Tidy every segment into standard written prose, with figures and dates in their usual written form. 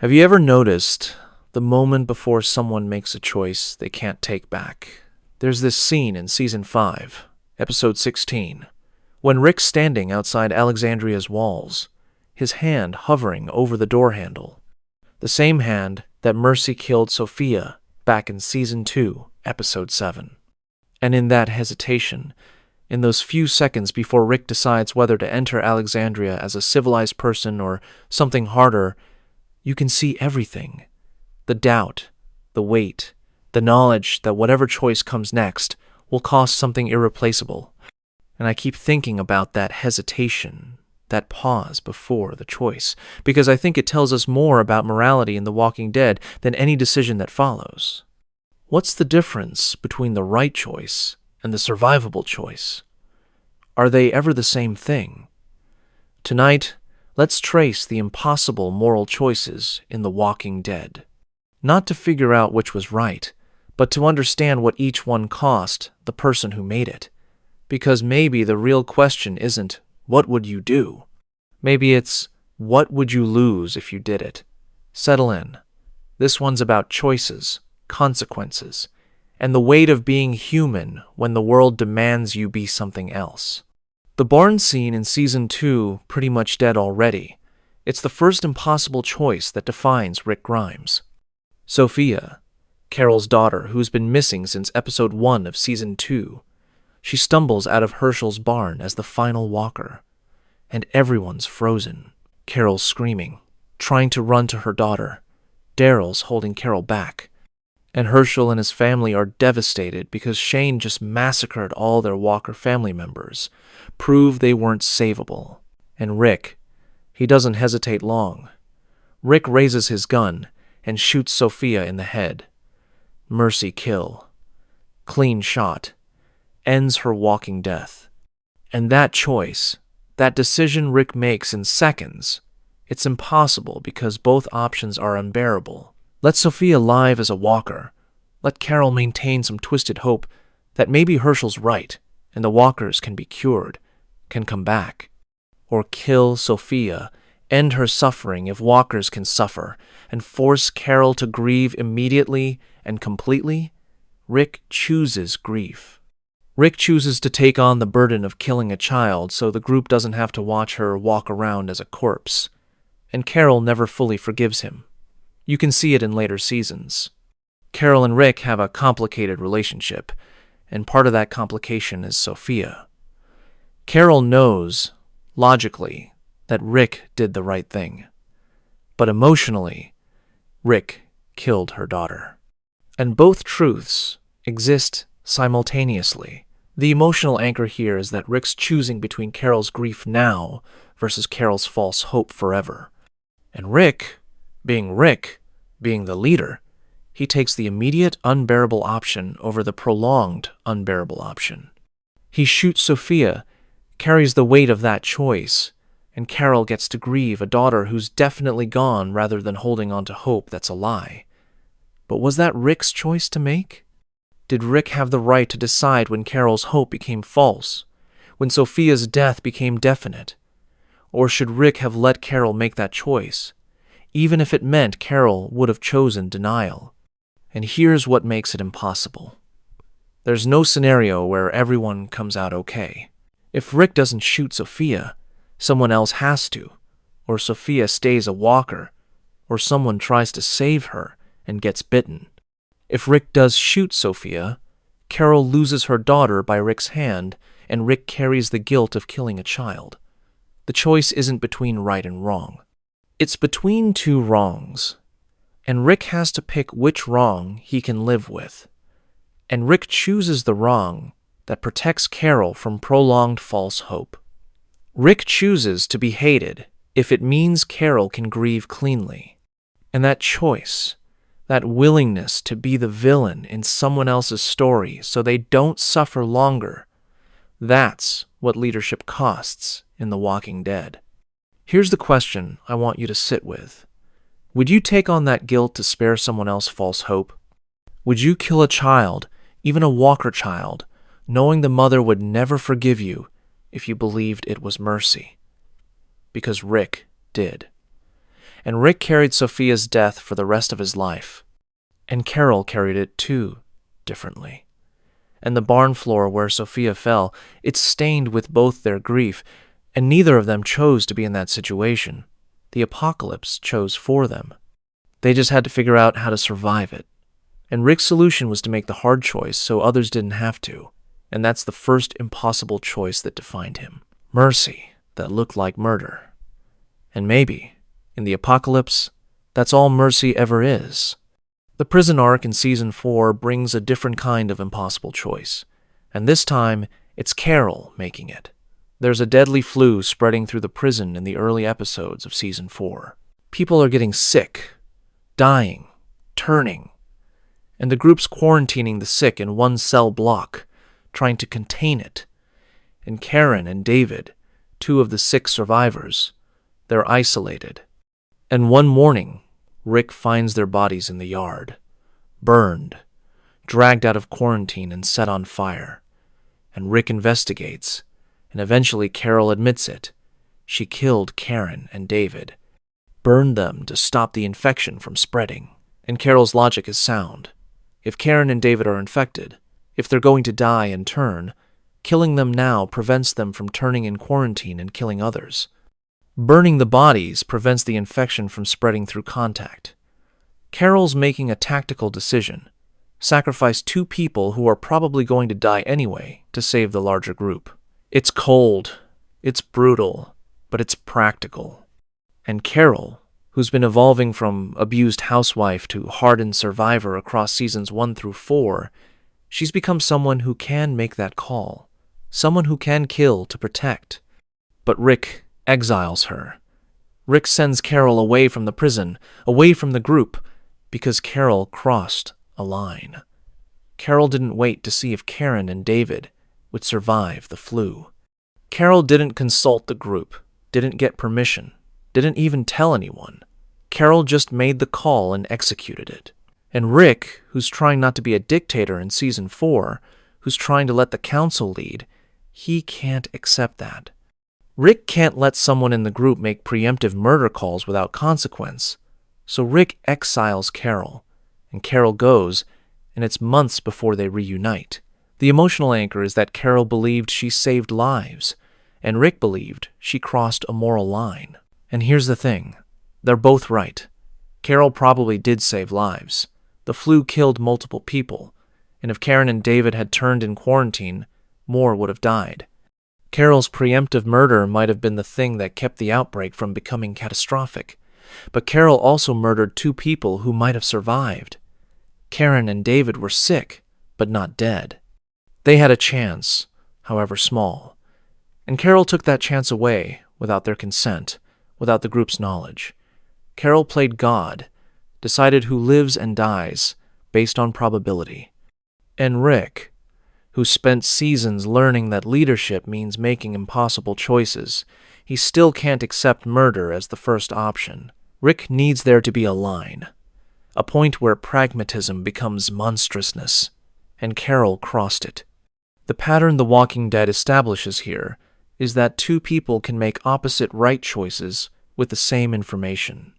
Have you ever noticed the moment before someone makes a choice they can't take back? There's this scene in Season 5, Episode 16, when Rick's standing outside Alexandria's walls, his hand hovering over the door handle. The same hand that Mercy killed Sophia back in Season 2, Episode 7. And in that hesitation, in those few seconds before Rick decides whether to enter Alexandria as a civilized person or something harder, you can see everything. The doubt, the weight, the knowledge that whatever choice comes next will cost something irreplaceable. And I keep thinking about that hesitation, that pause before the choice, because I think it tells us more about morality in The Walking Dead than any decision that follows. What's the difference between the right choice and the survivable choice? Are they ever the same thing? Tonight, let's trace the impossible moral choices in The Walking Dead. Not to figure out which was right, but to understand what each one cost the person who made it. Because maybe the real question isn't, what would you do? Maybe it's, what would you lose if you did it? Settle in. This one's about choices, consequences, and the weight of being human when the world demands you be something else. The barn scene in Season 2 pretty much dead already. It's the first impossible choice that defines Rick Grimes. Sophia, Carol's daughter who's been missing since Episode 1 of Season 2, she stumbles out of Herschel's barn as the final walker. And everyone's frozen. Carol's screaming, trying to run to her daughter. Daryl's holding Carol back. And Herschel and his family are devastated because Shane just massacred all their Walker family members, proved they weren't savable. And Rick, he doesn't hesitate long. Rick raises his gun and shoots Sophia in the head. Mercy kill. Clean shot. Ends her walking death. And that choice, that decision Rick makes in seconds, it's impossible because both options are unbearable. Let Sophia live as a walker. Let Carol maintain some twisted hope that maybe Herschel's right and the walkers can be cured, can come back. Or kill Sophia, end her suffering if walkers can suffer, and force Carol to grieve immediately and completely. Rick chooses grief. Rick chooses to take on the burden of killing a child so the group doesn't have to watch her walk around as a corpse. And Carol never fully forgives him. You can see it in later seasons. Carol and Rick have a complicated relationship, and part of that complication is Sophia. Carol knows, logically, that Rick did the right thing. But emotionally, Rick killed her daughter. And both truths exist simultaneously. The emotional anchor here is that Rick's choosing between Carol's grief now versus Carol's false hope forever. And Rick, being the leader, he takes the immediate unbearable option over the prolonged unbearable option. He shoots Sophia, carries the weight of that choice, and Carol gets to grieve a daughter who's definitely gone rather than holding on to hope that's a lie. But was that Rick's choice to make? Did Rick have the right to decide when Carol's hope became false, when Sophia's death became definite? Or should Rick have let Carol make that choice, even if it meant Carol would have chosen denial? And here's what makes it impossible. There's no scenario where everyone comes out okay. If Rick doesn't shoot Sophia, someone else has to, or Sophia stays a walker, or someone tries to save her and gets bitten. If Rick does shoot Sophia, Carol loses her daughter by Rick's hand, and Rick carries the guilt of killing a child. The choice isn't between right and wrong. It's between two wrongs, and Rick has to pick which wrong he can live with. And Rick chooses the wrong that protects Carol from prolonged false hope. Rick chooses to be hated if it means Carol can grieve cleanly. And that choice, that willingness to be the villain in someone else's story so they don't suffer longer, that's what leadership costs in The Walking Dead. Here's the question I want you to sit with. Would you take on that guilt to spare someone else false hope? Would you kill a child, even a Walker child, knowing the mother would never forgive you if you believed it was mercy? Because Rick did. and Rick carried Sophia's death for the rest of his life. And Carol carried it too, differently. And the barn floor where Sophia fell, it's stained with both their grief, and neither of them chose to be in that situation. The apocalypse chose for them. They just had to figure out how to survive it. And Rick's solution was to make the hard choice so others didn't have to. And that's the first impossible choice that defined him. Mercy that looked like murder. And maybe, in the apocalypse, that's all mercy ever is. The prison arc in Season 4 brings a different kind of impossible choice. And this time, it's Carol making it. There's a deadly flu spreading through the prison in the early episodes of Season 4. People are getting sick, dying, turning. And the group's quarantining the sick in one cell block, trying to contain it. And Karen and David, two of the 6 survivors, they're isolated. And one morning, Rick finds their bodies in the yard, burned, dragged out of quarantine and set on fire. And Rick investigates, and eventually Carol admits it. She killed Karen and David, burned them to stop the infection from spreading. And Carol's logic is sound. If Karen and David are infected, if they're going to die and turn, killing them now prevents them from turning in quarantine and killing others. Burning the bodies prevents the infection from spreading through contact. Carol's making a tactical decision. Sacrifice 2 people who are probably going to die anyway to save the larger group. It's cold, it's brutal, but it's practical. And Carol, who's been evolving from abused housewife to hardened survivor across seasons 1 through 4, she's become someone who can make that call. Someone who can kill to protect. But Rick exiles her. Rick sends Carol away from the prison, away from the group, because Carol crossed a line. Carol didn't wait to see if Karen and David would survive the flu. Carol didn't consult the group, didn't get permission, didn't even tell anyone. Carol just made the call and executed it. And Rick, who's trying not to be a dictator in Season 4, who's trying to let the council lead, he can't accept that. Rick can't let someone in the group make preemptive murder calls without consequence. So Rick exiles Carol, and Carol goes, and it's months before they reunite. The emotional anchor is that Carol believed she saved lives, and Rick believed she crossed a moral line. And here's the thing. They're both right. Carol probably did save lives. The flu killed multiple people, and if Karen and David had turned in quarantine, more would have died. Carol's preemptive murder might have been the thing that kept the outbreak from becoming catastrophic, but Carol also murdered 2 people who might have survived. Karen and David were sick, but not dead. They had a chance, however small, and Carol took that chance away without their consent, without the group's knowledge. Carol played God, decided who lives and dies based on probability. And Rick, who spent seasons learning that leadership means making impossible choices, he still can't accept murder as the first option. Rick needs there to be a line, a point where pragmatism becomes monstrousness, and Carol crossed it. The pattern The Walking Dead establishes here is that 2 people can make opposite right choices with the same information.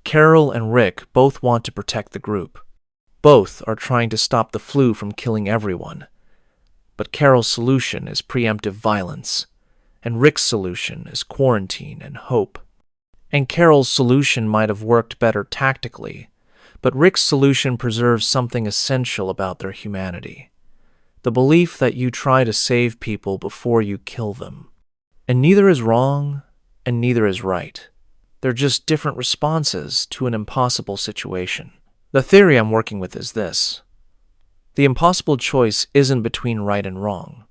Carol and Rick both want to protect the group. Both are trying to stop the flu from killing everyone. But Carol's solution is preemptive violence, and Rick's solution is quarantine and hope. And Carol's solution might have worked better tactically, but Rick's solution preserves something essential about their humanity. The belief that you try to save people before you kill them. And neither is wrong, and neither is right. They're just different responses to an impossible situation. The theory I'm working with is this. The impossible choice isn't between right and wrong.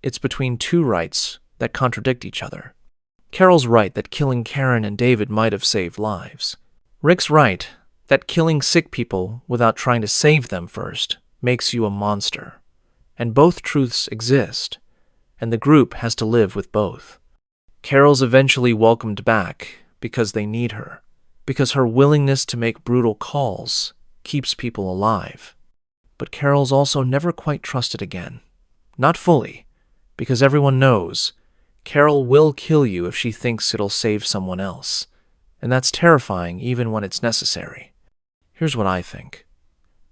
It's between 2 rights that contradict each other. Carol's right that killing Karen and David might have saved lives. Rick's right that killing sick people without trying to save them first makes you a monster. And both truths exist, and the group has to live with both. Carol's eventually welcomed back because they need her, because her willingness to make brutal calls keeps people alive. But Carol's also never quite trusted again. Not fully, because everyone knows Carol will kill you if she thinks it'll save someone else. and that's terrifying even when it's necessary. Here's what I think.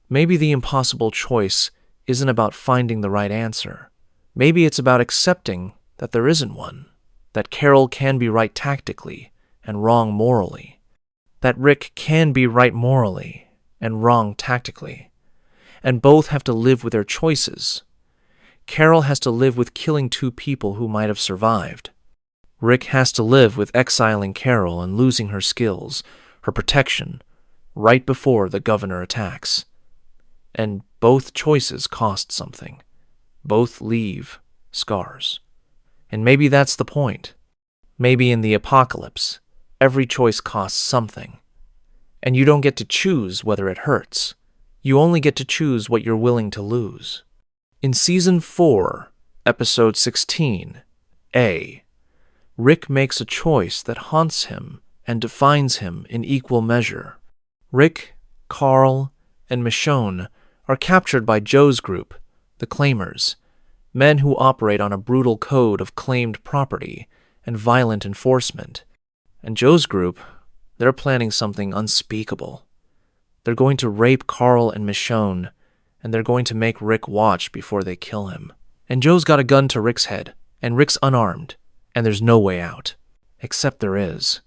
Maybe the impossible choice isn't about finding the right answer. Maybe it's about accepting that there isn't one, that Carol can be right tactically and wrong morally, that Rick can be right morally and wrong tactically, and both have to live with their choices. Carol has to live with killing 2 people who might have survived. Rick has to live with exiling Carol and losing her skills, her protection, right before the governor attacks. And both choices cost something. Both leave scars. And maybe that's the point. Maybe in the apocalypse, every choice costs something. And you don't get to choose whether it hurts. You only get to choose what you're willing to lose. In Season 4, Episode 16, A, Rick makes a choice that haunts him and defines him in equal measure. Rick, Carl, and Michonne are captured by Joe's group, the Claimers, men who operate on a brutal code of claimed property and violent enforcement. And Joe's group, they're planning something unspeakable. They're going to rape Carl and Michonne, and they're going to make Rick watch before they kill him. And Joe's got a gun to Rick's head, and Rick's unarmed, and there's no way out. Except there is.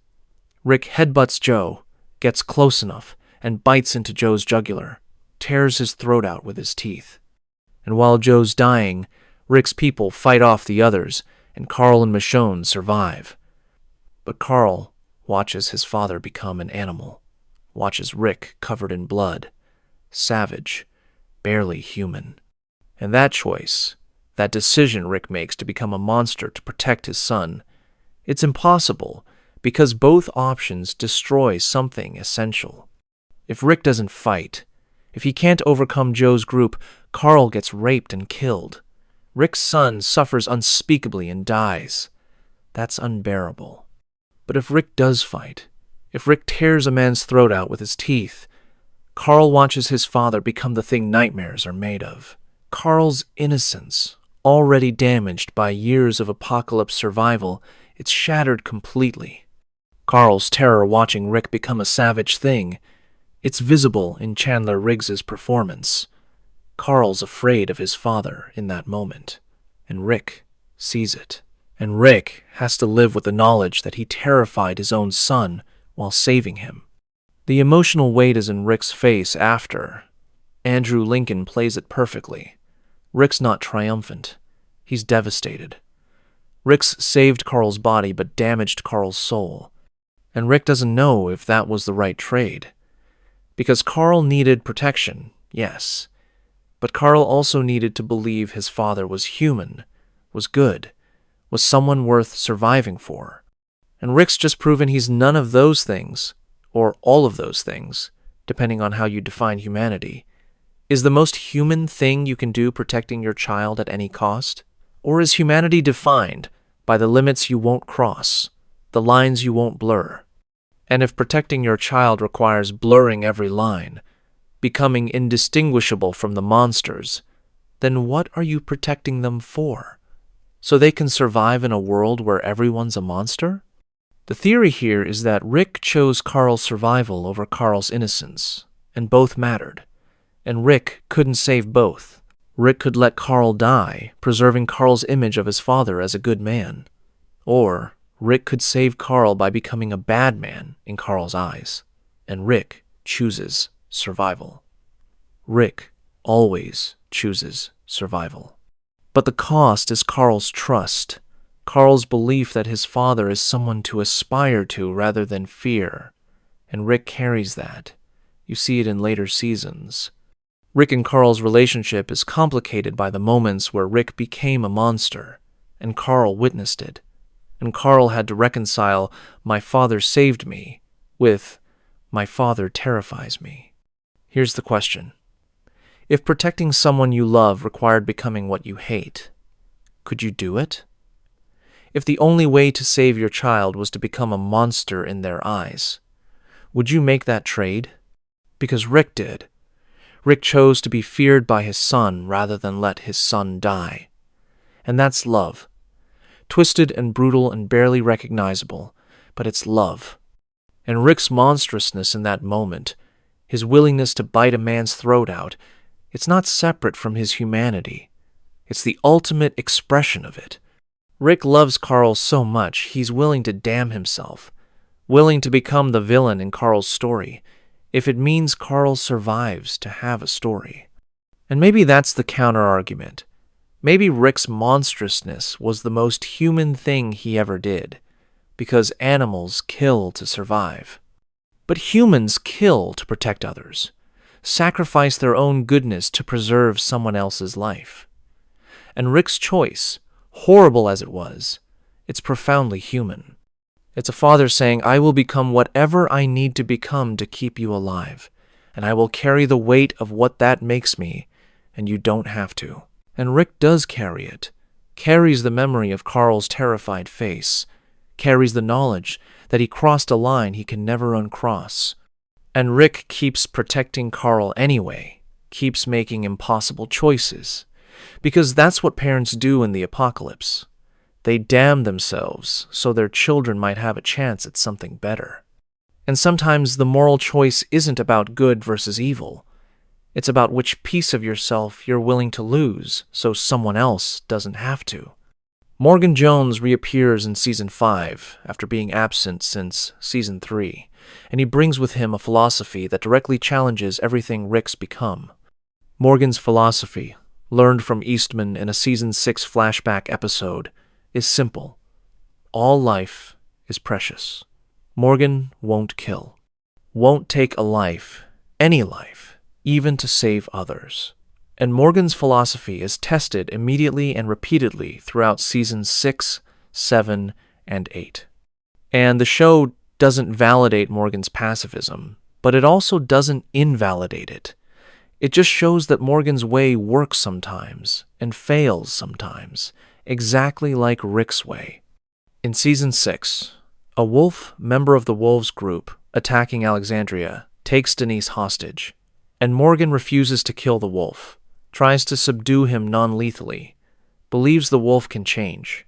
Rick headbutts Joe, gets close enough, and bites into Joe's jugular, tears his throat out with his teeth. And while Joe's dying, Rick's people fight off the others, and Carl and Michonne survive. But Carl watches his father become an animal, watches Rick covered in blood, savage, barely human. And that choice, that decision Rick makes to become a monster to protect his son, it's impossible because both options destroy something essential. If Rick doesn't fight, if he can't overcome Joe's group, Carl gets raped and killed. Rick's son suffers unspeakably and dies. That's unbearable. But if Rick does fight, if Rick tears a man's throat out with his teeth, Carl watches his father become the thing nightmares are made of. Carl's innocence, already damaged by years of apocalypse survival, it's shattered completely. Carl's terror watching Rick become a savage thing, it's visible in Chandler Riggs's performance. Carl's afraid of his father in that moment, and Rick sees it. And Rick has to live with the knowledge that he terrified his own son while saving him. The emotional weight is in Rick's face after. Andrew Lincoln plays it perfectly. Rick's not triumphant. He's devastated. Rick's saved Carl's body but damaged Carl's soul. And Rick doesn't know if that was the right trade. Because Carl needed protection, yes. But Carl also needed to believe his father was human, was good, was someone worth surviving for. And Rick's just proven he's none of those things, or all of those things, depending on how you define humanity. Is the most human thing you can do protecting your child at any cost? Or is humanity defined by the limits you won't cross, the lines you won't blur? And if protecting your child requires blurring every line, becoming indistinguishable from the monsters, then what are you protecting them for? So they can survive in a world where everyone's a monster? The theory here is that Rick chose Carl's survival over Carl's innocence, and both mattered. And Rick couldn't save both. Rick could let Carl die, preserving Carl's image of his father as a good man. Or Rick could save Carl by becoming a bad man in Carl's eyes. And Rick chooses survival. Rick always chooses survival. But the cost is Carl's trust, Carl's belief that his father is someone to aspire to rather than fear. And Rick carries that. You see it in later seasons. Rick and Carl's relationship is complicated by the moments where Rick became a monster, and Carl witnessed it. And Carl had to reconcile, "My father saved me," with, "My father terrifies me." Here's the question. If protecting someone you love required becoming what you hate, could you do it? If the only way to save your child was to become a monster in their eyes, would you make that trade? Because Rick did. Rick chose to be feared by his son rather than let his son die. And that's love. Twisted and brutal and barely recognizable, but it's love. And Rick's monstrousness in that moment, his willingness to bite a man's throat out, it's not separate from his humanity. It's the ultimate expression of it. Rick loves Carl so much he's willing to damn himself, willing to become the villain in Carl's story, if it means Carl survives to have a story. And maybe that's the counter-argument. Maybe Rick's monstrousness was the most human thing he ever did, because animals kill to survive. But humans kill to protect others, sacrifice their own goodness to preserve someone else's life. And Rick's choice, horrible as it was, it's profoundly human. It's a father saying, I will become whatever I need to become to keep you alive, and I will carry the weight of what that makes me, and you don't have to. And Rick does carry it, carries the memory of Carl's terrified face, carries the knowledge that he crossed a line he can never uncross. And Rick keeps protecting Carl anyway, keeps making impossible choices, because that's what parents do in the apocalypse. They damn themselves so their children might have a chance at something better. And sometimes the moral choice isn't about good versus evil. It's about which piece of yourself you're willing to lose so someone else doesn't have to. Morgan Jones reappears in Season 5 after being absent since Season 3, and he brings with him a philosophy that directly challenges everything Rick's become. Morgan's philosophy, learned from Eastman in a Season 6 flashback episode, is simple. All life is precious. Morgan won't kill. Won't take a life, any life, even to save others. And Morgan's philosophy is tested immediately and repeatedly throughout Seasons 6, 7, and 8. And the show doesn't validate Morgan's pacifism, but it also doesn't invalidate it. It just shows that Morgan's way works sometimes and fails sometimes, exactly like Rick's way. In Season 6, a wolf member of the Wolves group attacking Alexandria takes Denise hostage, and Morgan refuses to kill the wolf, tries to subdue him non-lethally, believes the wolf can change.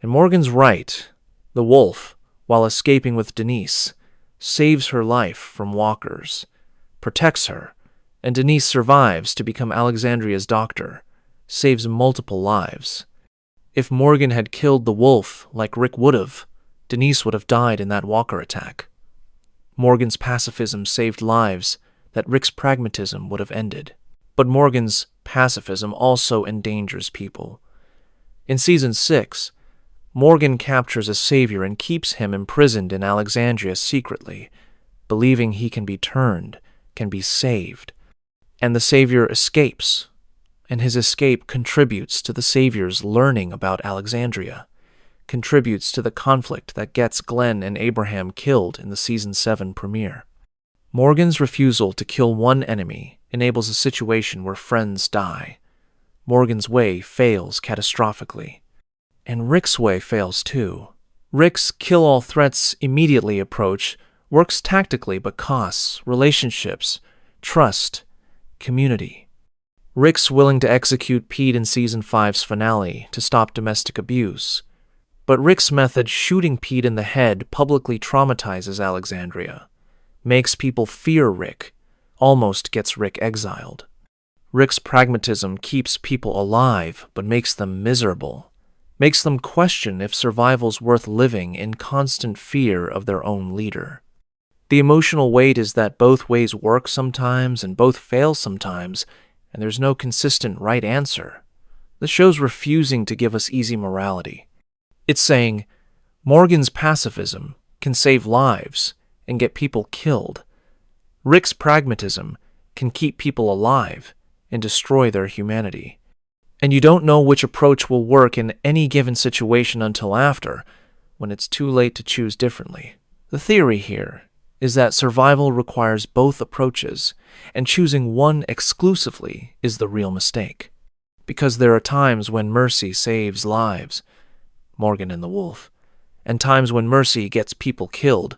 And Morgan's right. The wolf, while escaping with Denise, saves her life from walkers, protects her, and Denise survives to become Alexandria's doctor, saves multiple lives. If Morgan had killed the wolf like Rick would have, Denise would have died in that walker attack. Morgan's pacifism saved lives that Rick's pragmatism would have ended. But Morgan's pacifism also endangers people. In Season 6, Morgan captures a savior and keeps him imprisoned in Alexandria secretly, believing he can be turned, can be saved. And the savior escapes, and his escape contributes to the savior's learning about Alexandria, contributes to the conflict that gets Glenn and Abraham killed in the Season 7 premiere. Morgan's refusal to kill one enemy enables a situation where friends die. Morgan's way fails catastrophically. And Rick's way fails too. Rick's kill-all-threats-immediately approach works tactically but costs relationships, trust, community. Rick's willing to execute Pete in Season 5's finale to stop domestic abuse. But Rick's method, shooting Pete in the head, publicly traumatizes Alexandria, makes people fear Rick, almost gets Rick exiled. Rick's pragmatism keeps people alive but makes them miserable, makes them question if survival's worth living in constant fear of their own leader. The emotional weight is that both ways work sometimes and both fail sometimes, and there's no consistent right answer. The show's refusing to give us easy morality. It's saying, Morgan's pacifism can save lives and get people killed. Rick's pragmatism can keep people alive and destroy their humanity. And you don't know which approach will work in any given situation until after, when it's too late to choose differently. The theory here is that survival requires both approaches, and choosing one exclusively is the real mistake. Because there are times when mercy saves lives, Morgan and the wolf, and times when mercy gets people killed,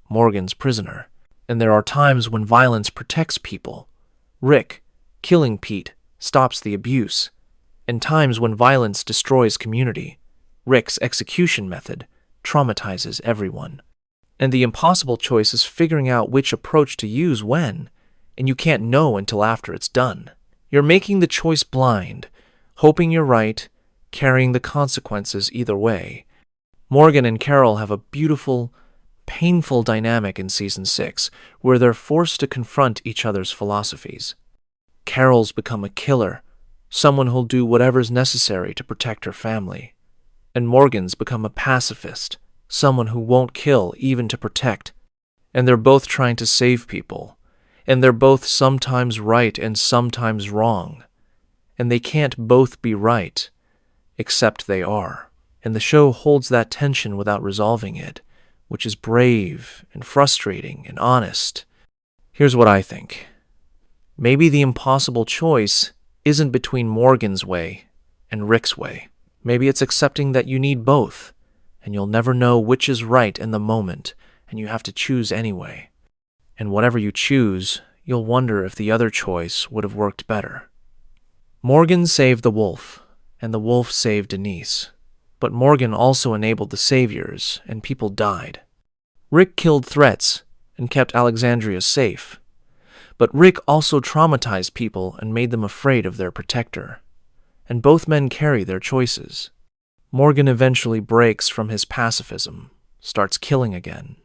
Morgan's prisoner. And there are times when violence protects people. Rick, killing Pete, stops the abuse. And times when violence destroys community. Rick's execution method traumatizes everyone. And the impossible choice is figuring out which approach to use when, and you can't know until after it's done. You're making the choice blind, hoping you're right, carrying the consequences either way. Morgan and Carol have a beautiful, painful dynamic in Season 6, where they're forced to confront each other's philosophies. Carol's become a killer, someone who'll do whatever's necessary to protect her family. And Morgan's become a pacifist, someone who won't kill even to protect. And they're both trying to save people. And they're both sometimes right and sometimes wrong. And they can't both be right, except they are. And the show holds that tension without resolving it, which is brave and frustrating and honest. Here's what I think. Maybe the impossible choice isn't between Morgan's way and Rick's way. Maybe it's accepting that you need both, and you'll never know which is right in the moment, and you have to choose anyway. And whatever you choose, you'll wonder if the other choice would have worked better. Morgan saved the wolf, and the wolf saved Denise. But Morgan also enabled the saviors, and people died. Rick killed threats and kept Alexandria safe. But Rick also traumatized people and made them afraid of their protector. And both men carry their choices. Morgan eventually breaks from his pacifism, starts killing again,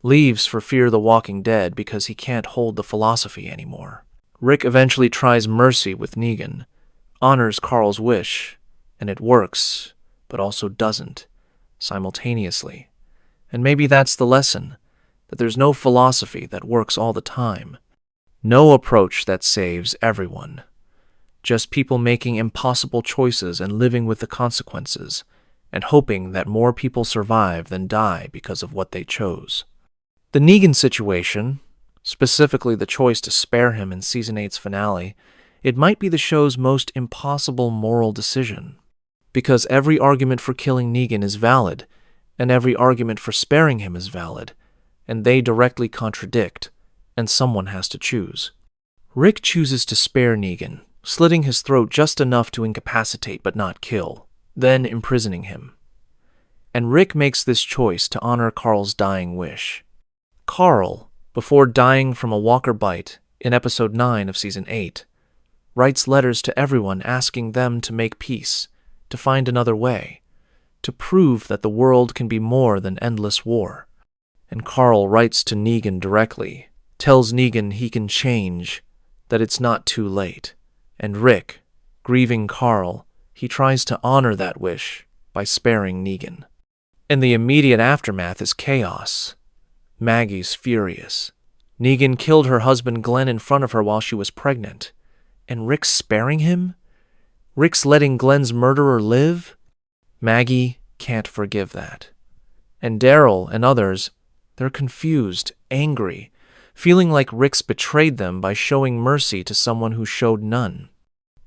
leaves for Fear the Walking Dead because he can't hold the philosophy anymore. Rick eventually tries mercy with Negan, honors Carl's wish, and it works, but also doesn't, simultaneously. And maybe that's the lesson, that there's no philosophy that works all the time, no approach that saves everyone, just people making impossible choices and living with the consequences, and hoping that more people survive than die because of what they chose. The Negan situation, specifically the choice to spare him in Season 8's finale, it might be the show's most impossible moral decision. Because every argument for killing Negan is valid, and every argument for sparing him is valid, and they directly contradict, and someone has to choose. Rick chooses to spare Negan, slitting his throat just enough to incapacitate but not kill, then imprisoning him. And Rick makes this choice to honor Carl's dying wish. Carl, before dying from a walker bite in Episode 9 of Season 8, writes letters to everyone asking them to make peace, to find another way, to prove that the world can be more than endless war. And Carl writes to Negan directly, tells Negan he can change, that it's not too late. And Rick, grieving Carl, he tries to honor that wish by sparing Negan. And the immediate aftermath is chaos. Maggie's furious. Negan killed her husband Glenn in front of her while she was pregnant. And Rick's sparing him? Rick's letting Glenn's murderer live? Maggie can't forgive that. And Daryl and others, they're confused, angry, feeling like Rick's betrayed them by showing mercy to someone who showed none.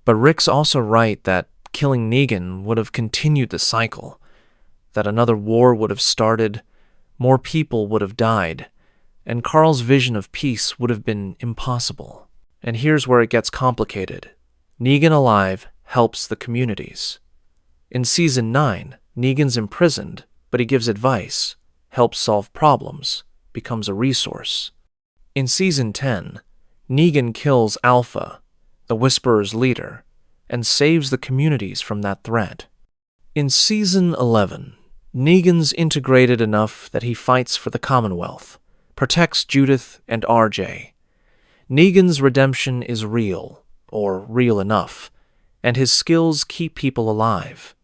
But Rick's also right that killing Negan would have continued the cycle, that another war would have started, more people would have died, and Carl's vision of peace would have been impossible. And here's where it gets complicated. Negan alive helps the communities. In Season 9, Negan's imprisoned, but he gives advice, helps solve problems, becomes a resource. In Season 10, Negan kills Alpha, the Whisperer's leader, and saves the communities from that threat. In Season 11, Negan's integrated enough that he fights for the Commonwealth, protects Judith and RJ. Negan's redemption is real, or real enough, and his skills keep people alive.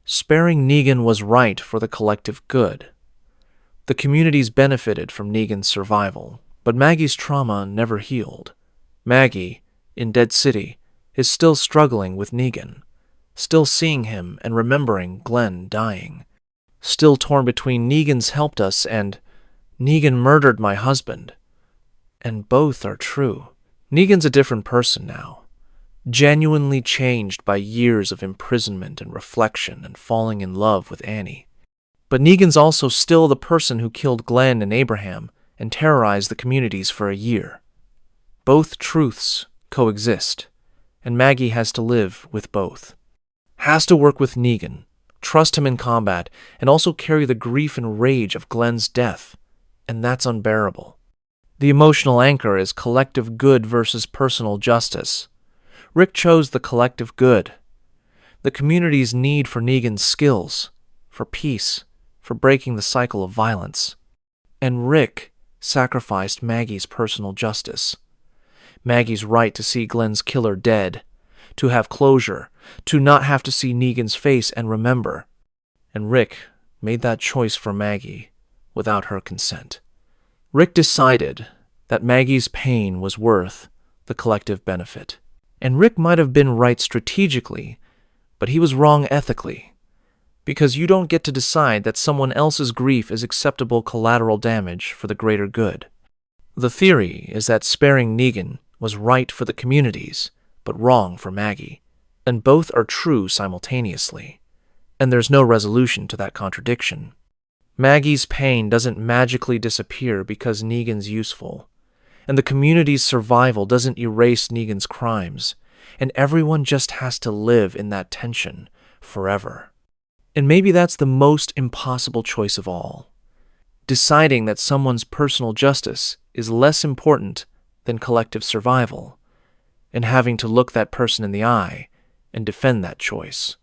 Sparing Negan was right for the collective good. The communities benefited from Negan's survival, but Maggie's trauma never healed. Maggie, in Dead City, is still struggling with Negan, still seeing him and remembering Glenn dying, still torn between Negan's helped us and Negan murdered my husband. And both are true. Negan's a different person now, genuinely changed by years of imprisonment and reflection and falling in love with Annie. But Negan's also still the person who killed Glenn and Abraham and terrorized the communities for a year. Both truths coexist, and Maggie has to live with both. Has to work with Negan, trust him in combat, and also carry the grief and rage of Glenn's death, and that's unbearable. The emotional anchor is collective good versus personal justice. Rick chose the collective good. The community's need for Negan's skills, for peace, for breaking the cycle of violence. And Rick sacrificed Maggie's personal justice. Maggie's right to see Glenn's killer dead, to have closure, to not have to see Negan's face and remember. And Rick made that choice for Maggie without her consent. Rick decided that Maggie's pain was worth the collective benefit. And Rick might have been right strategically, but he was wrong ethically. Because you don't get to decide that someone else's grief is acceptable collateral damage for the greater good. The theory is that sparing Negan was right for the communities, but wrong for Maggie, and both are true simultaneously. And there's no resolution to that contradiction. Maggie's pain doesn't magically disappear because Negan's useful, and the community's survival doesn't erase Negan's crimes, and everyone just has to live in that tension forever. And maybe that's the most impossible choice of all. Deciding that someone's personal justice is less important than collective survival, and having to look that person in the eye and defend that choice.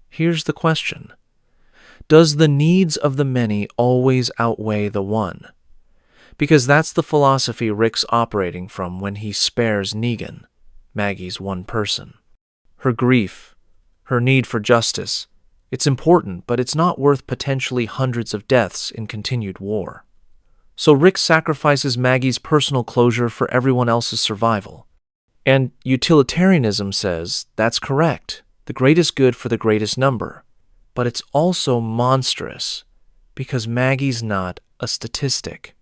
Here's the question. Does the needs of the many always outweigh the one? Because that's the philosophy Rick's operating from when he spares Negan, Maggie's one person. Her grief, her need for justice, it's important, but it's not worth potentially hundreds of deaths in continued war. So Rick sacrifices Maggie's personal closure for everyone else's survival. And utilitarianism says that's correct, the greatest good for the greatest number. But it's also monstrous, because Maggie's not a statistic.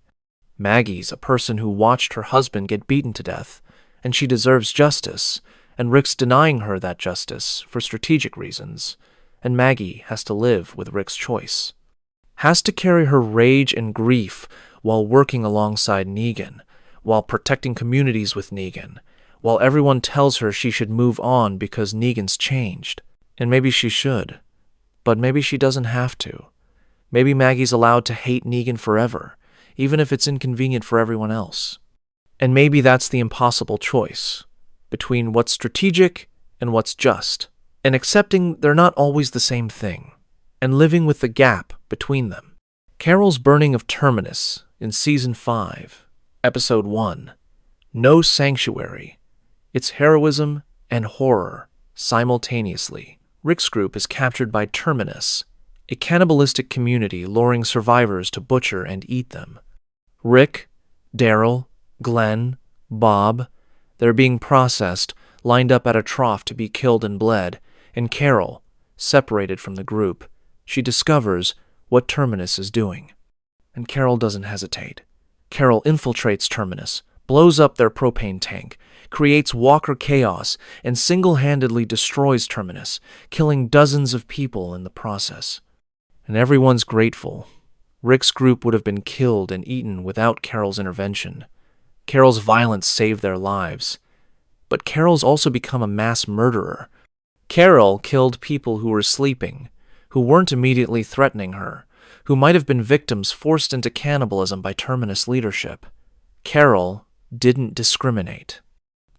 Maggie's a person who watched her husband get beaten to death, and she deserves justice, and Rick's denying her that justice for strategic reasons, and Maggie has to live with Rick's choice. Has to carry her rage and grief while working alongside Negan, while protecting communities with Negan, while everyone tells her she should move on because Negan's changed. And maybe she should, but maybe she doesn't have to. Maybe Maggie's allowed to hate Negan forever, even if it's inconvenient for everyone else. And maybe that's the impossible choice, between what's strategic and what's just, and accepting they're not always the same thing, and living with the gap between them. Carol's burning of Terminus in Season 5, Episode 1, No Sanctuary. It's heroism and horror simultaneously. Rick's group is captured by Terminus, a cannibalistic community luring survivors to butcher and eat them. Rick, Daryl, Glenn, Bob, they're being processed, lined up at a trough to be killed and bled, and Carol, separated from the group, she discovers what Terminus is doing. And Carol doesn't hesitate. Carol infiltrates Terminus, blows up their propane tank, creates Walker chaos, and single-handedly destroys Terminus, killing dozens of people in the process. And everyone's grateful. Rick's group would have been killed and eaten without Carol's intervention. Carol's violence saved their lives. But Carol's also become a mass murderer. Carol killed people who were sleeping, who weren't immediately threatening her, who might have been victims forced into cannibalism by Terminus leadership. Carol didn't discriminate.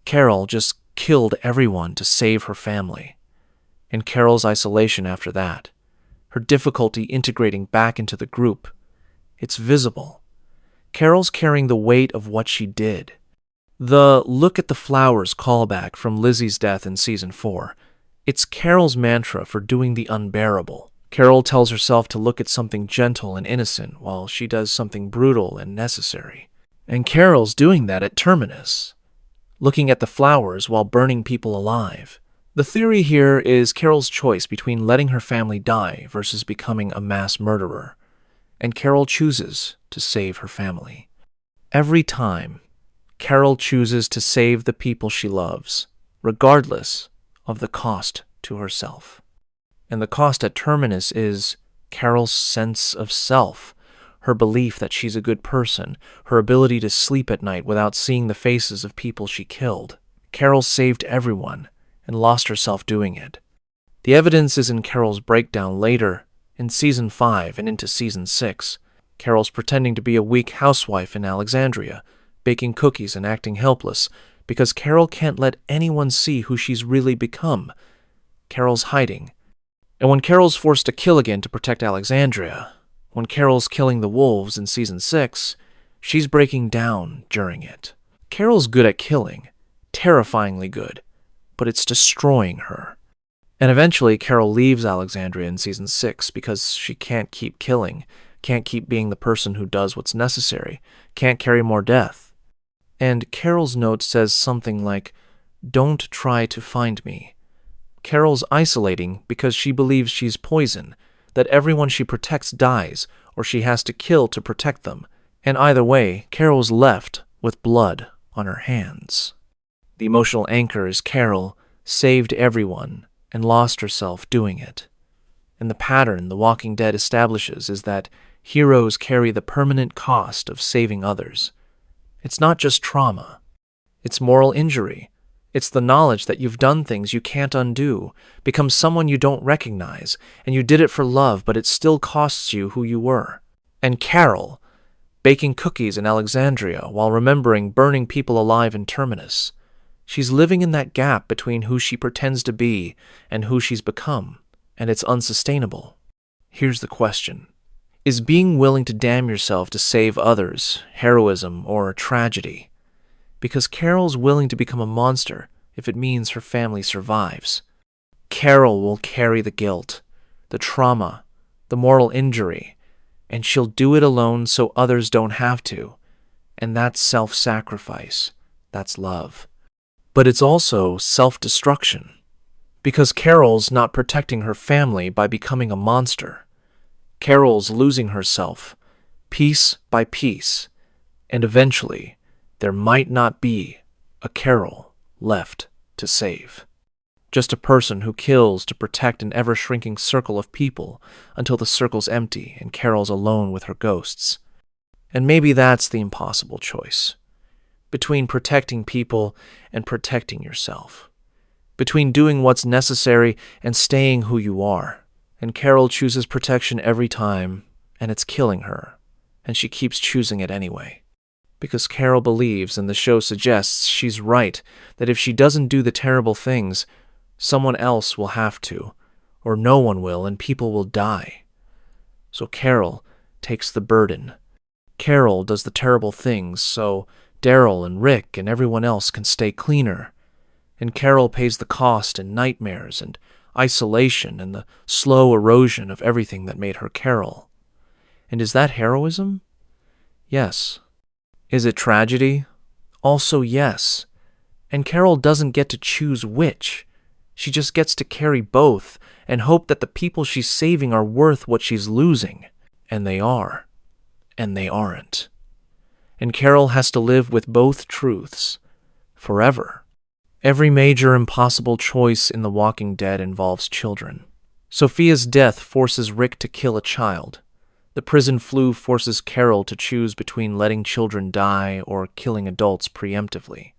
Carol just killed everyone to save her family. And Carol's isolation after that, her difficulty integrating back into the group, it's visible. Carol's carrying the weight of what she did. The look at the flowers callback from Lizzie's death in Season 4, it's Carol's mantra for doing the unbearable. Carol tells herself to look at something gentle and innocent while she does something brutal and necessary. And Carol's doing that at Terminus, looking at the flowers while burning people alive. The theory here is Carol's choice between letting her family die versus becoming a mass murderer. And Carol chooses to save her family. Every time, Carol chooses to save the people she loves, regardless of the cost to herself. And the cost at Terminus is Carol's sense of self, her belief that she's a good person, her ability to sleep at night without seeing the faces of people she killed. Carol saved everyone and lost herself doing it. The evidence is in Carol's breakdown later, in Season 5 and into Season 6. Carol's pretending to be a weak housewife in Alexandria, baking cookies and acting helpless, because Carol can't let anyone see who she's really become. Carol's hiding. And when Carol's forced to kill again to protect Alexandria, when Carol's killing the wolves in Season 6, she's breaking down during it. Carol's good at killing, terrifyingly good, but it's destroying her. And eventually Carol leaves Alexandria in Season 6 because she can't keep killing, can't keep being the person who does what's necessary, can't carry more death. And Carol's note says something like, "Don't try to find me." Carol's isolating because she believes she's poison, that everyone she protects dies, or she has to kill to protect them. And either way, Carol's left with blood on her hands. The emotional anchor is Carol saved everyone and lost herself doing it. And the pattern The Walking Dead establishes is that heroes carry the permanent cost of saving others. It's not just trauma. It's moral injury. It's the knowledge that you've done things you can't undo, become someone you don't recognize, and you did it for love, but it still costs you who you were. And Carol, baking cookies in Alexandria while remembering burning people alive in Terminus. She's living in that gap between who she pretends to be and who she's become, and it's unsustainable. Here's the question. Is being willing to damn yourself to save others heroism or a tragedy? Because Carol's willing to become a monster if it means her family survives. Carol will carry the guilt, the trauma, the moral injury, and she'll do it alone so others don't have to. And that's self-sacrifice. That's love. But it's also self-destruction. Because Carol's not protecting her family by becoming a monster. Carol's losing herself, piece by piece, and eventually there might not be a Carol left to save. Just a person who kills to protect an ever-shrinking circle of people until the circle's empty and Carol's alone with her ghosts. And maybe that's the impossible choice. Between protecting people and protecting yourself. Between doing what's necessary and staying who you are. And Carol chooses protection every time, and it's killing her. And she keeps choosing it anyway. Because Carol believes, and the show suggests she's right, that if she doesn't do the terrible things, someone else will have to, or no one will, and people will die. So Carol takes the burden. Carol does the terrible things so Daryl and Rick and everyone else can stay cleaner. And Carol pays the cost in nightmares and isolation and the slow erosion of everything that made her Carol. And is that heroism? Yes. Is it tragedy? Also yes. And Carol doesn't get to choose which. She just gets to carry both and hope that the people she's saving are worth what she's losing. And they are. And they aren't. And Carol has to live with both truths. Forever. Every major impossible choice in The Walking Dead involves children. Sophia's death forces Rick to kill a child. The prison flu forces Carol to choose between letting children die or killing adults preemptively.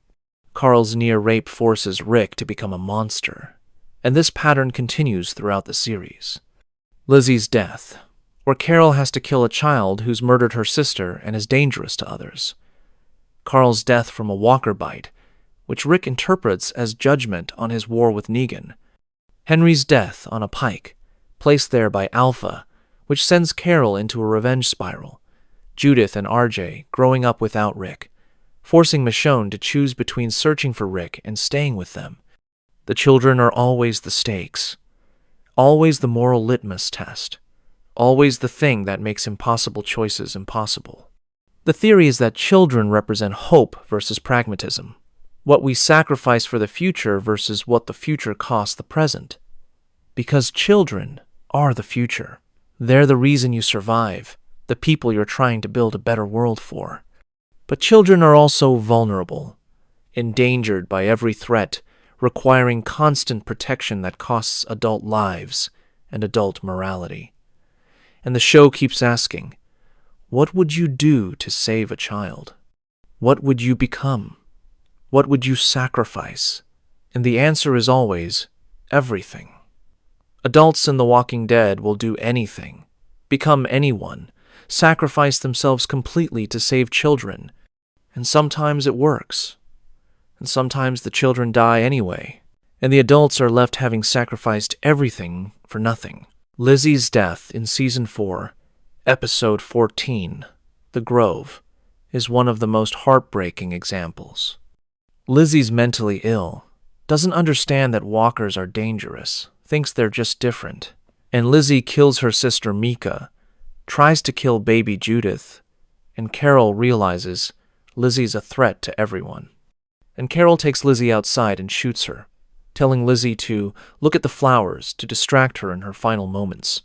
Carl's near rape forces Rick to become a monster. And this pattern continues throughout the series. Lizzie's death, where Carol has to kill a child who's murdered her sister and is dangerous to others. Carl's death from a walker bite, which Rick interprets as judgment on his war with Negan. Henry's death on a pike, placed there by Alpha, which sends Carol into a revenge spiral. Judith and RJ growing up without Rick, forcing Michonne to choose between searching for Rick and staying with them. The children are always the stakes, always the moral litmus test, always the thing that makes impossible choices impossible. The theory is that children represent hope versus pragmatism. What we sacrifice for the future versus what the future costs the present. Because children are the future. They're the reason you survive, the people you're trying to build a better world for. But children are also vulnerable, endangered by every threat, requiring constant protection that costs adult lives and adult morality. And the show keeps asking, what would you do to save a child? What would you become? What would you sacrifice? And the answer is always, everything. Adults in The Walking Dead will do anything, become anyone, sacrifice themselves completely to save children. And sometimes it works. And sometimes the children die anyway, and the adults are left having sacrificed everything for nothing. Lizzie's death in Season 4, Episode 14, The Grove, is one of the most heartbreaking examples. Lizzie's mentally ill, doesn't understand that walkers are dangerous, thinks they're just different, and Lizzie kills her sister Mika, tries to kill baby Judith, and Carol realizes Lizzie's a threat to everyone. And Carol takes Lizzie outside and shoots her, telling Lizzie to look at the flowers to distract her in her final moments.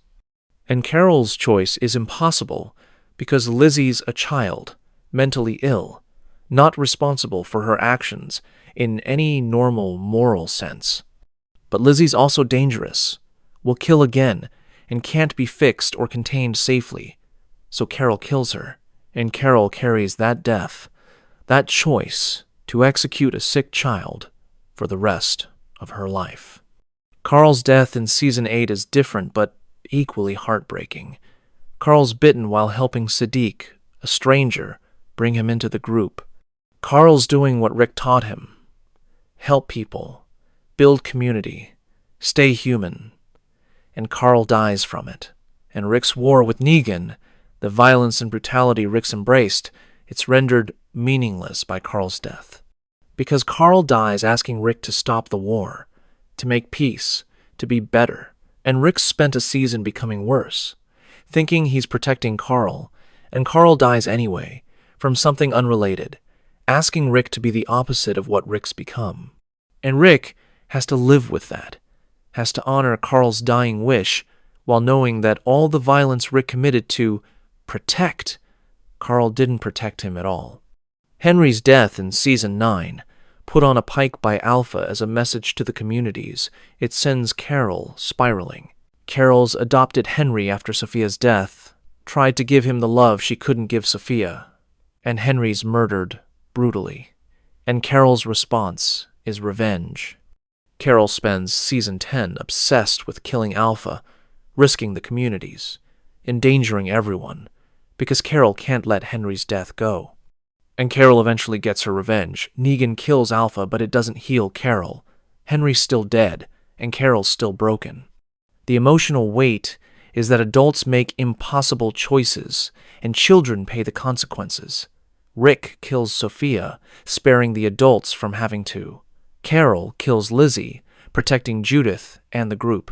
And Carol's choice is impossible because Lizzie's a child, mentally ill, not responsible for her actions in any normal moral sense. But Lizzie's also dangerous, will kill again, and can't be fixed or contained safely. So Carol kills her, and Carol carries that death, that choice to execute a sick child for the rest of her life. Carl's death in Season 8 is different but equally heartbreaking. Carl's bitten while helping Sadiq, a stranger, bring him into the group. Carl's doing what Rick taught him. Help people, build community, stay human. And Carl dies from it. And Rick's war with Negan, the violence and brutality Rick's embraced, it's rendered meaningless by Carl's death. Because Carl dies asking Rick to stop the war, to make peace, to be better. And Rick spent a season becoming worse, thinking he's protecting Carl, and Carl dies anyway, from something unrelated, asking Rick to be the opposite of what Rick's become. And Rick has to live with that, has to honor Carl's dying wish, while knowing that all the violence Rick committed to protect, Carl didn't protect him at all. Henry's death in Season 9, put on a pike by Alpha as a message to the communities, it sends Carol spiraling. Carol's adopted Henry after Sophia's death, tried to give him the love she couldn't give Sophia, and Henry's murdered brutally. And Carol's response is revenge. Carol spends Season 10 obsessed with killing Alpha, risking the communities, endangering everyone, because Carol can't let Henry's death go. And Carol eventually gets her revenge. Negan kills Alpha, but it doesn't heal Carol. Henry's still dead, and Carol's still broken. The emotional weight is that adults make impossible choices, and children pay the consequences. Rick kills Sophia, sparing the adults from having to. Carol kills Lizzie, protecting Judith and the group.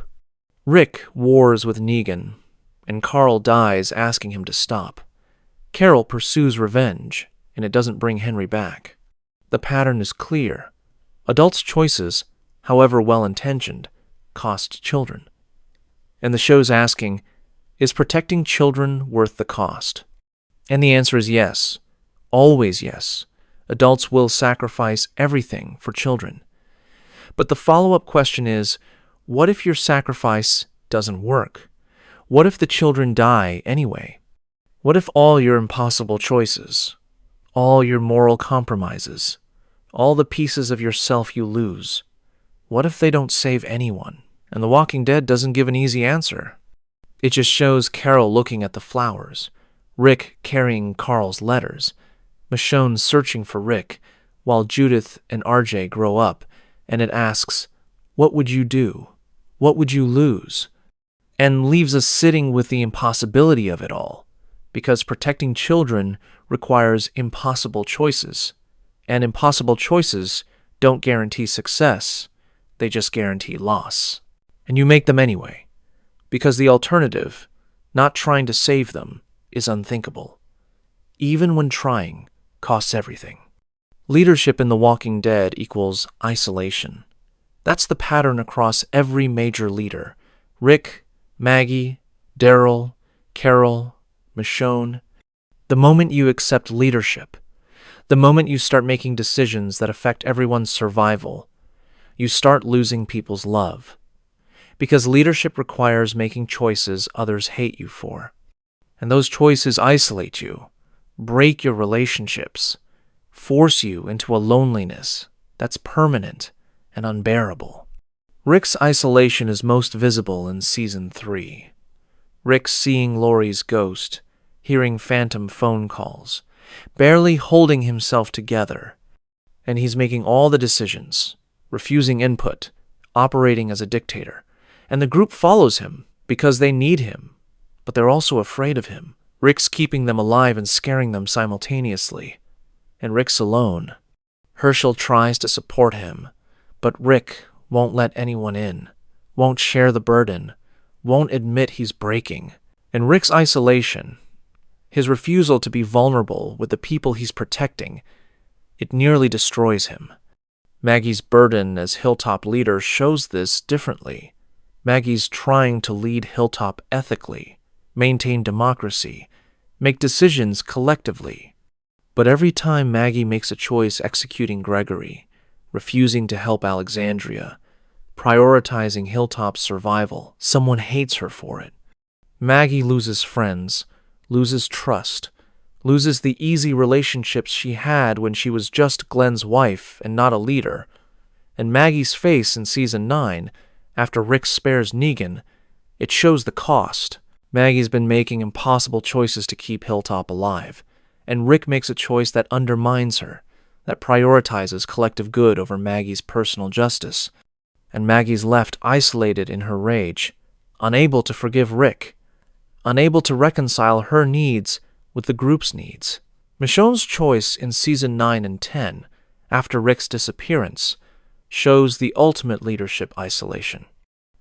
Rick wars with Negan, and Carl dies asking him to stop. Carol pursues revenge, and it doesn't bring Henry back. The pattern is clear. Adults' choices, however well-intentioned, cost children. And the show's asking, is protecting children worth the cost? And the answer is yes. Always yes. Adults will sacrifice everything for children. But the follow-up question is, what if your sacrifice doesn't work? What if the children die anyway? What if all your impossible choices, all your moral compromises, all the pieces of yourself you lose, what if they don't save anyone? And The Walking Dead doesn't give an easy answer. It just shows Carol looking at the flowers, Rick carrying Carl's letters, Michonne searching for Rick, while Judith and RJ grow up, and it asks, what would you do? What would you lose? And leaves us sitting with the impossibility of it all, because protecting children requires impossible choices, and impossible choices don't guarantee success, they just guarantee loss. And you make them anyway, because the alternative, not trying to save them, is unthinkable. Even when trying costs everything. Leadership in The Walking Dead equals isolation. That's the pattern across every major leader. Rick, Maggie, Daryl, Carol, Michonne. The moment you accept leadership, the moment you start making decisions that affect everyone's survival, you start losing people's love. Because leadership requires making choices others hate you for. And those choices isolate you, break your relationships, force you into a loneliness that's permanent and unbearable. Rick's isolation is most visible in Season 3. Rick seeing Laurie's ghost, hearing phantom phone calls, barely holding himself together. And he's making all the decisions, refusing input, operating as a dictator. And the group follows him because they need him, but they're also afraid of him. Rick's keeping them alive and scaring them simultaneously. And Rick's alone. Herschel tries to support him, but Rick won't let anyone in, won't share the burden, won't admit he's breaking. And Rick's isolation, his refusal to be vulnerable with the people he's protecting, it nearly destroys him. Maggie's burden as Hilltop leader shows this differently. Maggie's trying to lead Hilltop ethically, maintain democracy, make decisions collectively. But every time Maggie makes a choice executing Gregory, refusing to help Alexandria, prioritizing Hilltop's survival, someone hates her for it. Maggie loses friends, loses trust, loses the easy relationships she had when she was just Glenn's wife and not a leader. And Maggie's face in Season 9, after Rick spares Negan, it shows the cost. Maggie's been making impossible choices to keep Hilltop alive, and Rick makes a choice that undermines her, that prioritizes collective good over Maggie's personal justice. And Maggie's left isolated in her rage, unable to forgive Rick, unable to reconcile her needs with the group's needs. Michonne's choice in Season 9 and 10, after Rick's disappearance, shows the ultimate leadership isolation.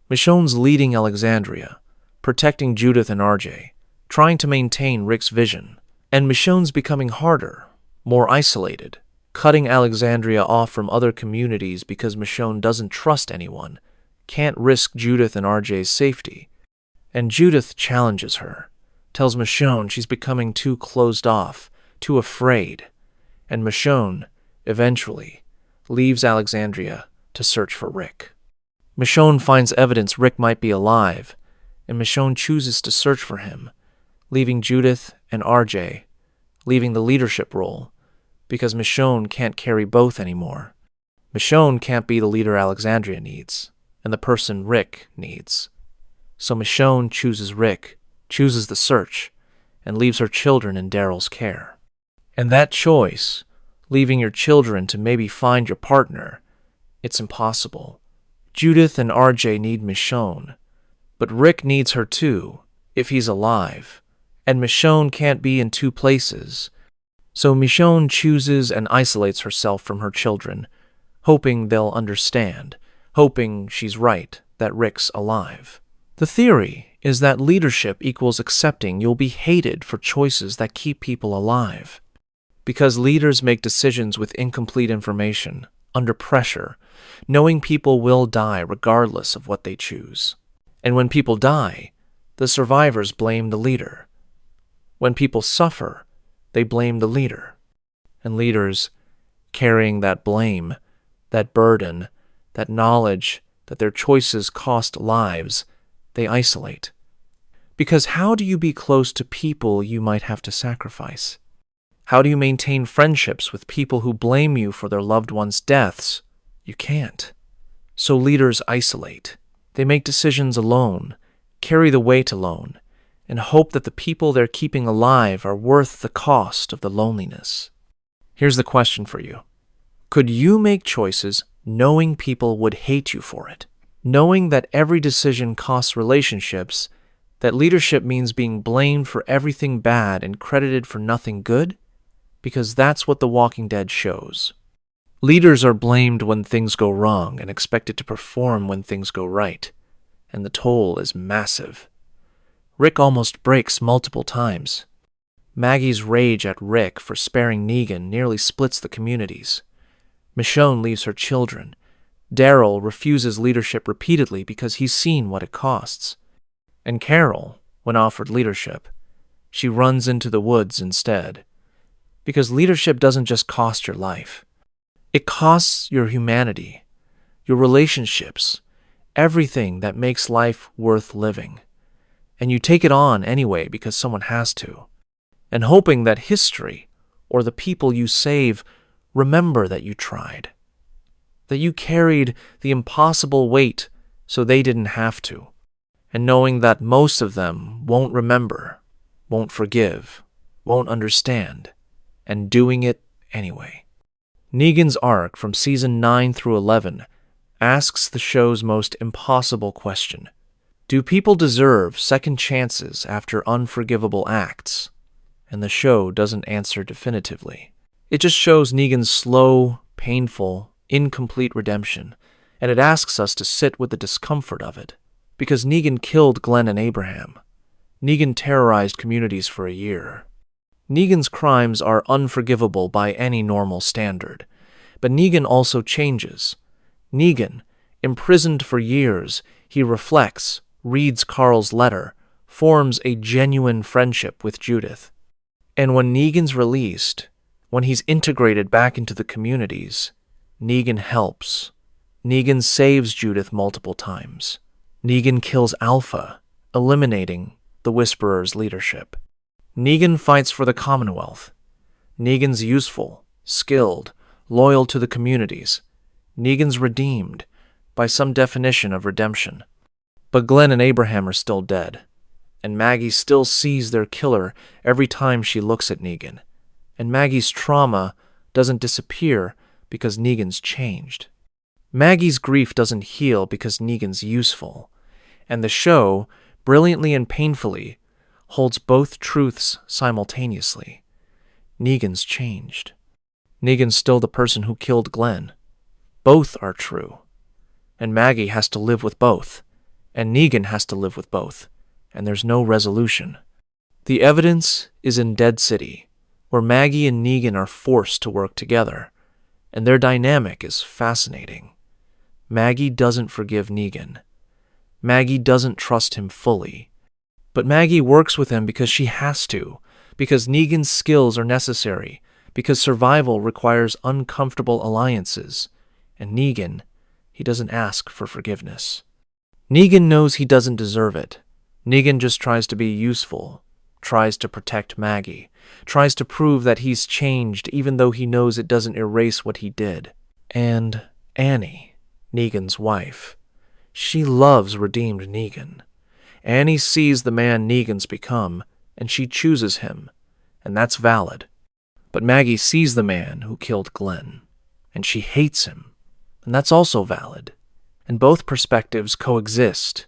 Michonne's leading Alexandria, protecting Judith and RJ, trying to maintain Rick's vision, and Michonne's becoming harder, more isolated, cutting Alexandria off from other communities because Michonne doesn't trust anyone, can't risk Judith and RJ's safety. And Judith challenges her, tells Michonne she's becoming too closed off, too afraid, and Michonne, eventually, leaves Alexandria to search for Rick. Michonne finds evidence Rick might be alive, and Michonne chooses to search for him, leaving Judith and RJ, leaving the leadership role, because Michonne can't carry both anymore. Michonne can't be the leader Alexandria needs, and the person Rick needs. So Michonne chooses Rick, chooses the search, and leaves her children in Daryl's care. And that choice, leaving your children to maybe find your partner, it's impossible. Judith and RJ need Michonne, but Rick needs her too, if he's alive, and Michonne can't be in two places. So Michonne chooses and isolates herself from her children, hoping they'll understand, hoping she's right, that Rick's alive. The theory is that leadership equals accepting you'll be hated for choices that keep people alive. Because leaders make decisions with incomplete information, under pressure, knowing people will die regardless of what they choose. And when people die, the survivors blame the leader. When people suffer, they blame the leader. And leaders, carrying that blame, that burden, that knowledge that their choices cost lives, they isolate. Because how do you be close to people you might have to sacrifice? How do you maintain friendships with people who blame you for their loved ones' deaths? You can't. So leaders isolate. They make decisions alone, carry the weight alone, and hope that the people they're keeping alive are worth the cost of the loneliness. Here's the question for you. Could you make choices knowing people would hate you for it? Knowing that every decision costs relationships, that leadership means being blamed for everything bad and credited for nothing good? Because that's what The Walking Dead shows. Leaders are blamed when things go wrong and expected to perform when things go right, and the toll is massive. Rick almost breaks multiple times. Maggie's rage at Rick for sparing Negan nearly splits the communities. Michonne leaves her children. Daryl refuses leadership repeatedly because he's seen what it costs. And Carol, when offered leadership, she runs into the woods instead. Because leadership doesn't just cost your life. It costs your humanity, your relationships, everything that makes life worth living. And you take it on anyway because someone has to. And hoping that history, or the people you save, remember that you tried. That you carried the impossible weight so they didn't have to. And knowing that most of them won't remember, won't forgive, won't understand, and doing it anyway. Negan's arc from season 9 through 11 asks the show's most impossible question. Do people deserve second chances after unforgivable acts? And the show doesn't answer definitively. It just shows Negan's slow, painful, incomplete redemption, and it asks us to sit with the discomfort of it. Because Negan killed Glenn and Abraham. Negan terrorized communities for a year. Negan's crimes are unforgivable by any normal standard, but Negan also changes. Negan, imprisoned for years, he reflects, reads Carl's letter, forms a genuine friendship with Judith. And when Negan's released, when he's integrated back into the communities, Negan helps. Negan saves Judith multiple times. Negan kills Alpha, eliminating the Whisperer's leadership. Negan fights for the Commonwealth. Negan's useful, skilled, loyal to the communities. Negan's redeemed, by some definition of redemption. But Glenn and Abraham are still dead, and Maggie still sees their killer every time she looks at Negan. And Maggie's trauma doesn't disappear because Negan's changed. Maggie's grief doesn't heal because Negan's useful. And the show, brilliantly and painfully, holds both truths simultaneously. Negan's changed. Negan's still the person who killed Glenn. Both are true. And Maggie has to live with both. And Negan has to live with both. And there's no resolution. The evidence is in Dead City, where Maggie and Negan are forced to work together. And their dynamic is fascinating. Maggie doesn't forgive Negan. Maggie doesn't trust him fully. But Maggie works with him because she has to, because Negan's skills are necessary, because survival requires uncomfortable alliances. And Negan, he doesn't ask for forgiveness. Negan knows he doesn't deserve it. Negan just tries to be useful, tries to protect Maggie, tries to prove that he's changed even though he knows it doesn't erase what he did. And Annie, Negan's wife, she loves redeemed Negan. Annie sees the man Negan's become, and she chooses him, and that's valid. But Maggie sees the man who killed Glenn, and she hates him, and that's also valid. And both perspectives coexist,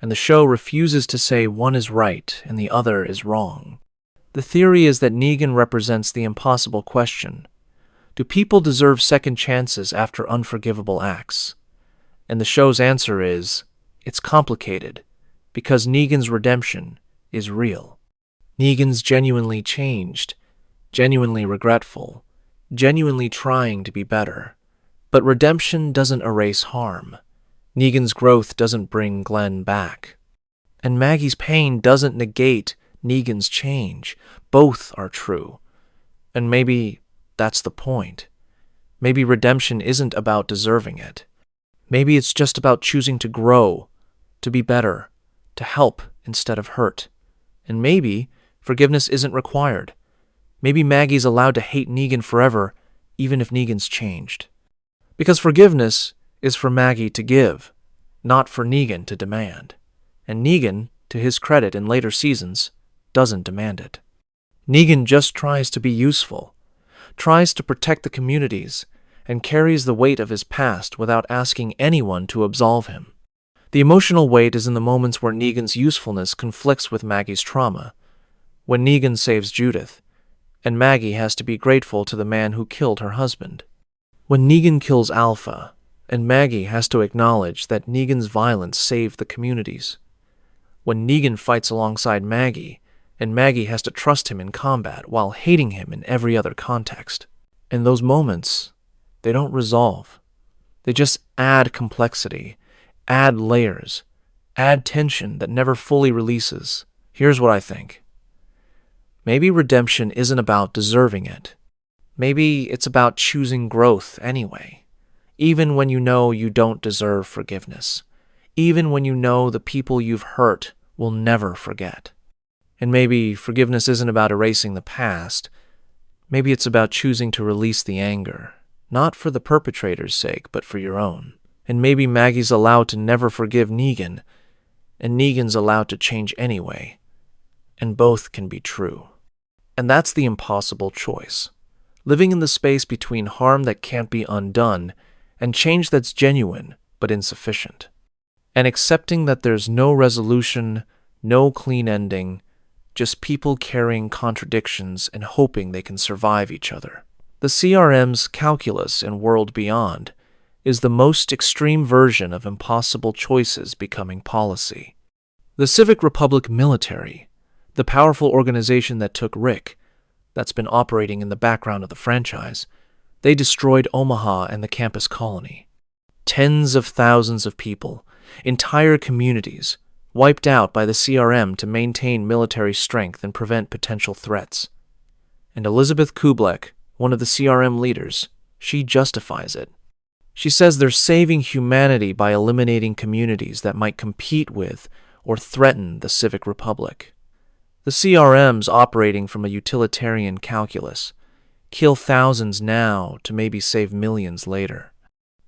and the show refuses to say one is right and the other is wrong. The theory is that Negan represents the impossible question. Do people deserve second chances after unforgivable acts? And the show's answer is, it's complicated, because Negan's redemption is real. Negan's genuinely changed, genuinely regretful, genuinely trying to be better. But redemption doesn't erase harm. Negan's growth doesn't bring Glenn back. And Maggie's pain doesn't negate Negan's change. Both are true. And maybe that's the point. Maybe redemption isn't about deserving it. Maybe it's just about choosing to grow, to be better, to help instead of hurt. And maybe forgiveness isn't required. Maybe Maggie's allowed to hate Negan forever, even if Negan's changed. Because forgiveness is for Maggie to give, not for Negan to demand. And Negan, to his credit in later seasons, doesn't demand it. Negan just tries to be useful, tries to protect the communities, and carries the weight of his past without asking anyone to absolve him. The emotional weight is in the moments where Negan's usefulness conflicts with Maggie's trauma, when Negan saves Judith, and Maggie has to be grateful to the man who killed her husband. When Negan kills Alpha, and Maggie has to acknowledge that Negan's violence saved the communities. When Negan fights alongside Maggie, and Maggie has to trust him in combat while hating him in every other context. In those moments, they don't resolve. They just add complexity, add layers, add tension that never fully releases. Here's what I think. Maybe redemption isn't about deserving it. Maybe it's about choosing growth anyway, even when you know you don't deserve forgiveness, even when you know the people you've hurt will never forget. And maybe forgiveness isn't about erasing the past. Maybe it's about choosing to release the anger, not for the perpetrator's sake, but for your own. And maybe Maggie's allowed to never forgive Negan, and Negan's allowed to change anyway, and both can be true. And that's the impossible choice. Living in the space between harm that can't be undone and change that's genuine but insufficient. And accepting that there's no resolution, no clean ending, just people carrying contradictions and hoping they can survive each other. The CRM's calculus in World Beyond is the most extreme version of impossible choices becoming policy. The Civic Republic military, the powerful organization that took Rick, that's been operating in the background of the franchise, they destroyed Omaha and the campus colony. Tens of thousands of people, entire communities, wiped out by the CRM to maintain military strength and prevent potential threats. And Elizabeth Kublek, one of the CRM leaders, she justifies it. She says they're saving humanity by eliminating communities that might compete with or threaten the Civic Republic. The CRM's operating from a utilitarian calculus. Kill thousands now to maybe save millions later.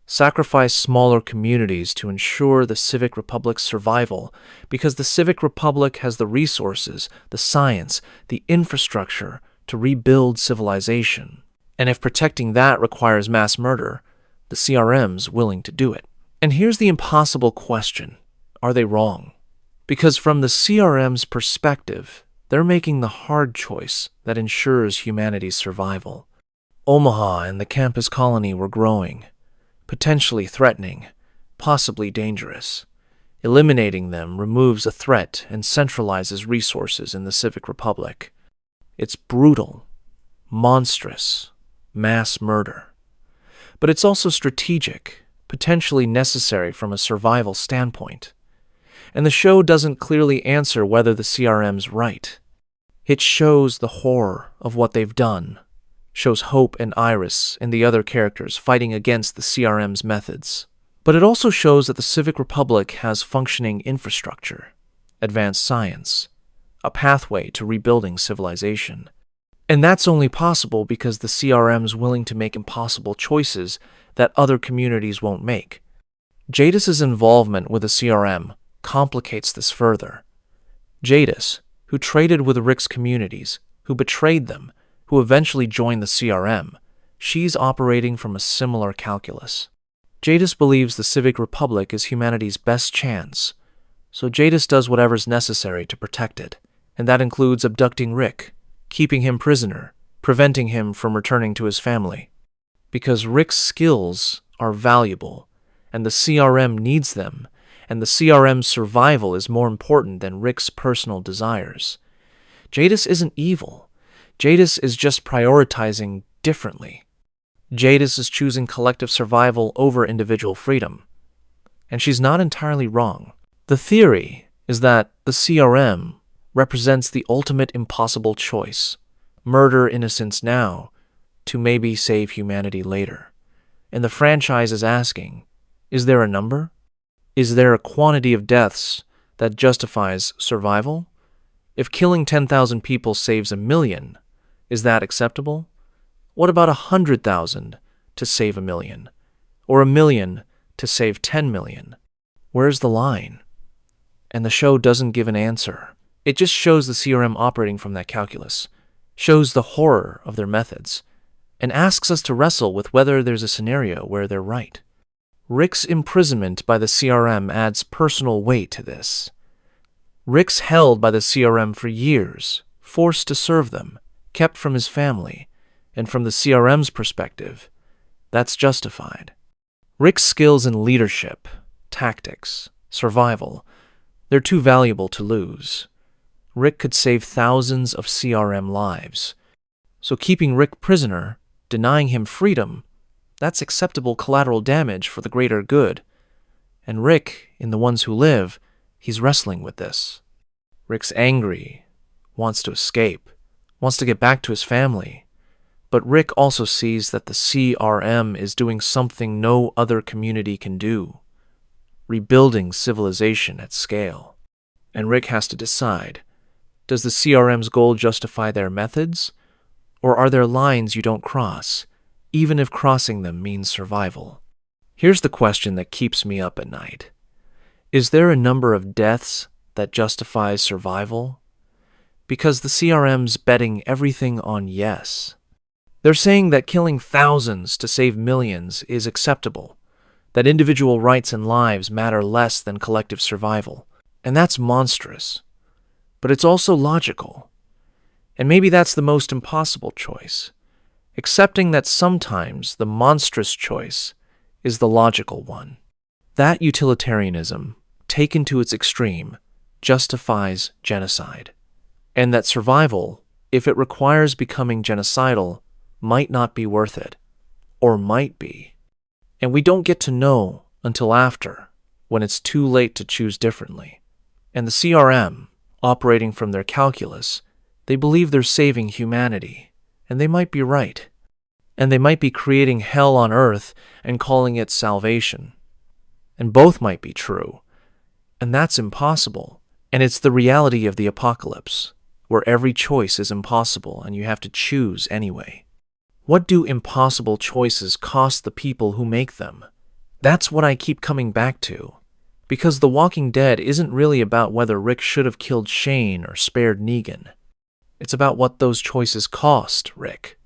Sacrifice smaller communities to ensure the Civic Republic's survival because the Civic Republic has the resources, the science, the infrastructure to rebuild civilization. And if protecting that requires mass murder, the CRM's willing to do it. And here's the impossible question. Are they wrong? Because from the CRM's perspective, they're making the hard choice that ensures humanity's survival. Omaha and the campus colony were growing, potentially threatening, possibly dangerous. Eliminating them removes a threat and centralizes resources in the Civic Republic. It's brutal, monstrous, mass murder. But it's also strategic, potentially necessary from a survival standpoint. And the show doesn't clearly answer whether the CRM's right. It shows the horror of what they've done, shows Hope and Iris and the other characters fighting against the CRM's methods. But it also shows that the Civic Republic has functioning infrastructure, advanced science, a pathway to rebuilding civilization. And that's only possible because the CRM's willing to make impossible choices that other communities won't make. Jadis's involvement with the CRM complicates this further. Jadis, who traded with Rick's communities, who betrayed them, who eventually joined the CRM, she's operating from a similar calculus. Jadis believes the Civic Republic is humanity's best chance, so Jadis does whatever's necessary to protect it, and that includes abducting Rick, keeping him prisoner, preventing him from returning to his family. Because Rick's skills are valuable, and the CRM needs them, and the CRM's survival is more important than Rick's personal desires. Jadis isn't evil. Jadis is just prioritizing differently. Jadis is choosing collective survival over individual freedom. And she's not entirely wrong. The theory is that the CRM represents the ultimate impossible choice, murder innocents now to maybe save humanity later. And the franchise is asking, is there a number? Is there a quantity of deaths that justifies survival? If killing 10,000 people saves 1 million, is that acceptable? What about 100,000 to save 1 million? Or 1 million to save 10 million? Where's the line? And the show doesn't give an answer. It just shows the CRM operating from that calculus, shows the horror of their methods, and asks us to wrestle with whether there's a scenario where they're right. Rick's imprisonment by the CRM adds personal weight to this. Rick's held by the CRM for years, forced to serve them, kept from his family, and from the CRM's perspective, that's justified. Rick's skills in leadership, tactics, survival, they're too valuable to lose. Rick could save thousands of CRM lives. So keeping Rick prisoner, denying him freedom, that's acceptable collateral damage for the greater good. And Rick, in The Ones Who Live, he's wrestling with this. Rick's angry, wants to escape, wants to get back to his family. But Rick also sees that the CRM is doing something no other community can do, rebuilding civilization at scale. And Rick has to decide, does the CRM's goal justify their methods? Or are there lines you don't cross, even if crossing them means survival? Here's the question that keeps me up at night. Is there a number of deaths that justifies survival? because the CRM's betting everything on yes. They're saying that killing thousands to save millions is acceptable, that individual rights and lives matter less than collective survival. And that's monstrous. But it's also logical. And maybe that's the most impossible choice, accepting that sometimes the monstrous choice is the logical one. That utilitarianism, taken to its extreme, justifies genocide. And that survival, if it requires becoming genocidal, might not be worth it, or might be. And we don't get to know until after, when it's too late to choose differently. And the CRM, operating from their calculus, they believe they're saving humanity, and they might be right. And they might be creating hell on earth and calling it salvation. And both might be true. And that's impossible. And it's the reality of the apocalypse, where every choice is impossible and you have to choose anyway. What do impossible choices cost the people who make them? That's what I keep coming back to. Because The Walking Dead isn't really about whether Rick should have killed Shane or spared Negan. It's about what those choices cost Rick.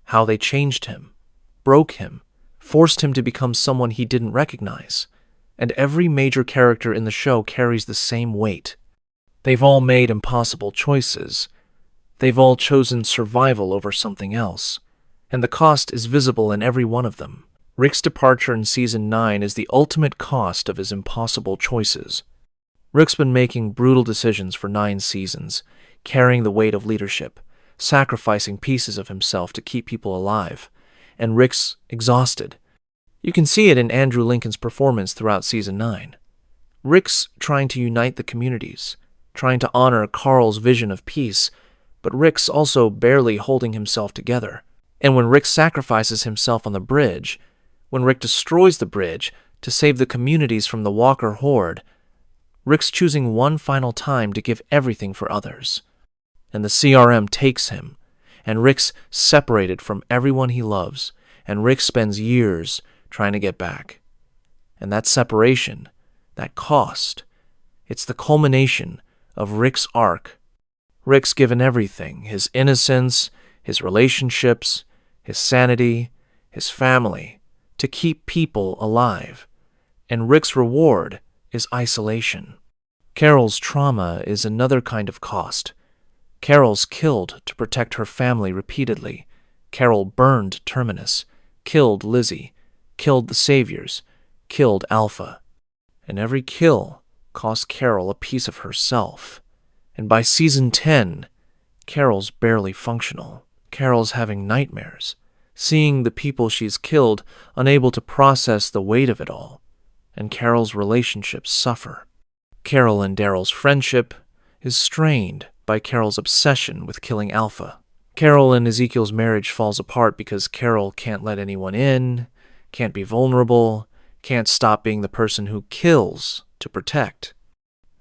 How they changed him, broke him, forced him to become someone he didn't recognize. And every major character in the show carries the same weight. They've all made impossible choices. They've all chosen survival over something else. And the cost is visible in every one of them. Rick's departure in Season 9 is the ultimate cost of his impossible choices. Rick's been making brutal decisions for 9 seasons, carrying the weight of leadership, sacrificing pieces of himself to keep people alive. And Rick's exhausted. You can see it in Andrew Lincoln's performance throughout Season 9. Rick's trying to unite the communities, trying to honor Carl's vision of peace, but Rick's also barely holding himself together. And when Rick sacrifices himself on the bridge, when Rick destroys the bridge to save the communities from the Walker horde, Rick's choosing one final time to give everything for others. And the CRM takes him, and Rick's separated from everyone he loves, and Rick spends years trying to get back. And that separation, that cost, it's the culmination of Rick's arc. Rick's given everything, his innocence, his relationships, his sanity, his family, to keep people alive. And Rick's reward is isolation. Carol's trauma is another kind of cost. Carol's killed to protect her family repeatedly. Carol burned Terminus, killed Lizzie, killed the Saviors, killed Alpha. And every kill cost Carol a piece of herself. And by Season 10, Carol's barely functional. Carol's having nightmares, seeing the people she's killed, unable to process the weight of it all. And Carol's relationships suffer. Carol and Daryl's friendship is strained by Carol's obsession with killing Alpha. Carol and Ezekiel's marriage falls apart because Carol can't let anyone in, can't be vulnerable, can't stop being the person who kills to protect.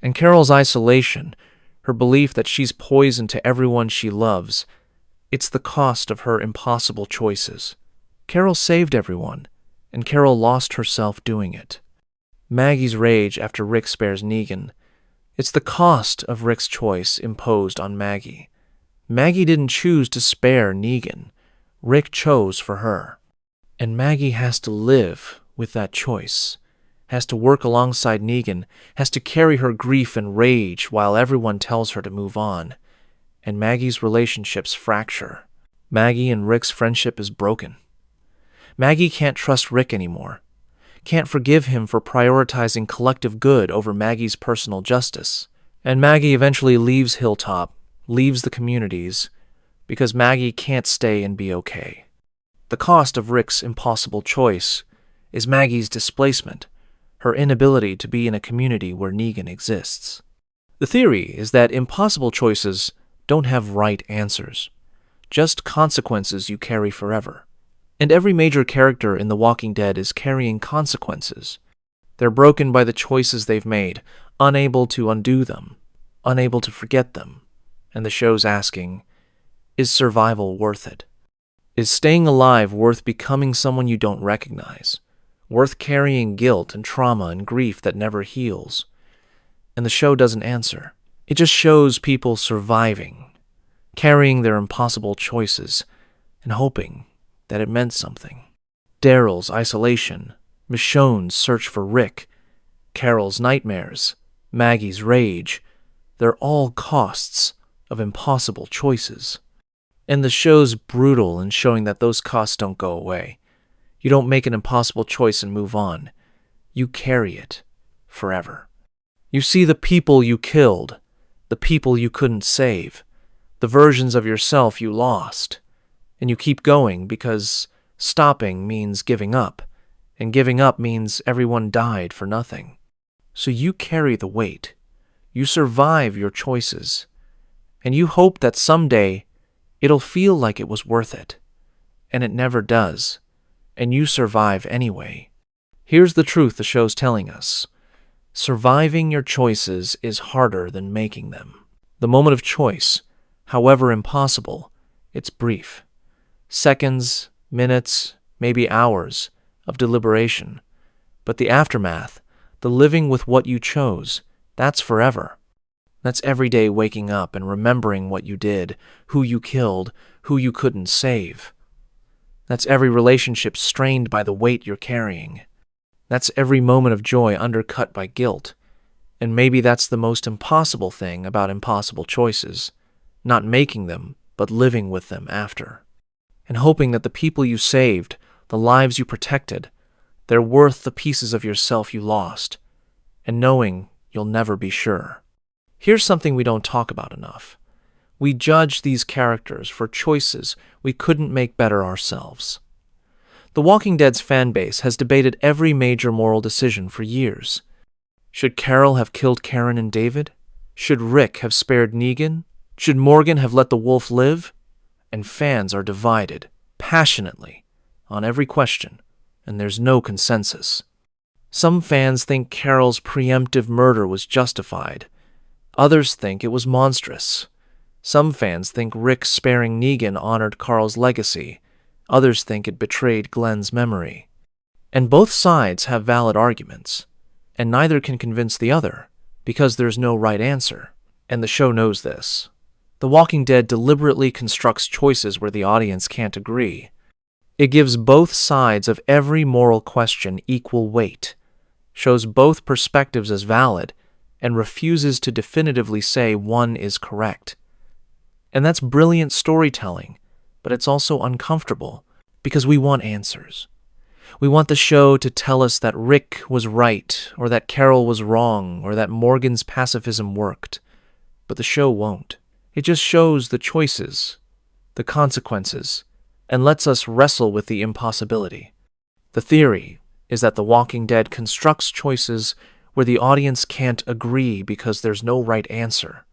And Carol's isolation, her belief that she's poison to everyone she loves, it's the cost of her impossible choices. Carol saved everyone, and Carol lost herself doing it. Maggie's rage after Rick spares Negan, it's the cost of Rick's choice imposed on Maggie. Maggie didn't choose to spare Negan. Rick chose for her. And Maggie has to live with that choice, has to work alongside Negan, has to carry her grief and rage while everyone tells her to move on. And Maggie's relationships fracture. Maggie and Rick's friendship is broken. Maggie can't trust Rick anymore, can't forgive him for prioritizing collective good over Maggie's personal justice. And Maggie eventually leaves Hilltop, leaves the communities, because Maggie can't stay and be okay. The cost of Rick's impossible choice is Maggie's displacement, her inability to be in a community where Negan exists. The theory is that impossible choices don't have right answers, just consequences you carry forever. And every major character in The Walking Dead is carrying consequences. They're broken by the choices they've made, unable to undo them, unable to forget them. And the show's asking, is survival worth it? Is staying alive worth becoming someone you don't recognize? Worth carrying guilt and trauma and grief that never heals? And the show doesn't answer. It just shows people surviving, carrying their impossible choices, and hoping that it meant something. Daryl's isolation, Michonne's search for Rick, Carol's nightmares, Maggie's rage, they're all costs of impossible choices. And the show's brutal in showing that those costs don't go away. You don't make an impossible choice and move on. You carry it forever. You see the people you killed, the people you couldn't save, the versions of yourself you lost, and you keep going because stopping means giving up, and giving up means everyone died for nothing. So you carry the weight. You survive your choices, and you hope that someday it'll feel like it was worth it, and it never does, and you survive anyway. Here's the truth the show's telling us. Surviving your choices is harder than making them. The moment of choice, however impossible, it's brief. Seconds, minutes, maybe hours of deliberation. But the aftermath, the living with what you chose, that's forever. That's every day waking up and remembering what you did, who you killed, who you couldn't save. That's every relationship strained by the weight you're carrying. That's every moment of joy undercut by guilt. And maybe that's the most impossible thing about impossible choices. Not making them, but living with them after. And hoping that the people you saved, the lives you protected, they're worth the pieces of yourself you lost. And knowing you'll never be sure. Here's something we don't talk about enough. We judge these characters for choices we couldn't make better ourselves. The Walking Dead's fanbase has debated every major moral decision for years. Should Carol have killed Karen and David? Should Rick have spared Negan? Should Morgan have let the wolf live? And fans are divided, passionately, on every question, and there's no consensus. Some fans think Carol's preemptive murder was justified. Others think it was monstrous. Some fans think Rick sparing Negan honored Carl's legacy. Others think it betrayed Glenn's memory. And both sides have valid arguments, and neither can convince the other, because there's no right answer. And the show knows this. The Walking Dead deliberately constructs choices where the audience can't agree. It gives both sides of every moral question equal weight, shows both perspectives as valid, and refuses to definitively say one is correct. And that's brilliant storytelling, but it's also uncomfortable, because we want answers. We want the show to tell us that Rick was right, or that Carol was wrong, or that Morgan's pacifism worked. But the show won't. It just shows the choices, the consequences, and lets us wrestle with the impossibility. The theory is that The Walking Dead constructs choices where the audience can't agree because there's no right answer.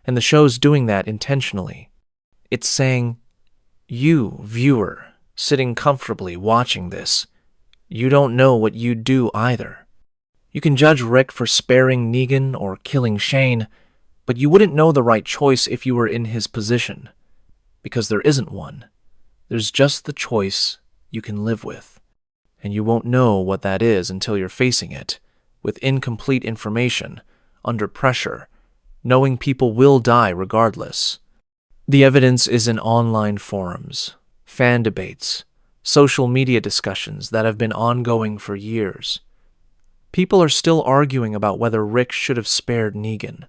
And the show's doing that intentionally. It's saying, you, viewer, sitting comfortably watching this, you don't know what you'd do either. You can judge Rick for sparing Negan or killing Shane, but you wouldn't know the right choice if you were in his position, because there isn't one. There's just the choice you can live with, and you won't know what that is until you're facing it, with incomplete information, under pressure, knowing people will die regardless. The evidence is in online forums, fan debates, social media discussions that have been ongoing for years. People are still arguing about whether Rick should have spared Negan,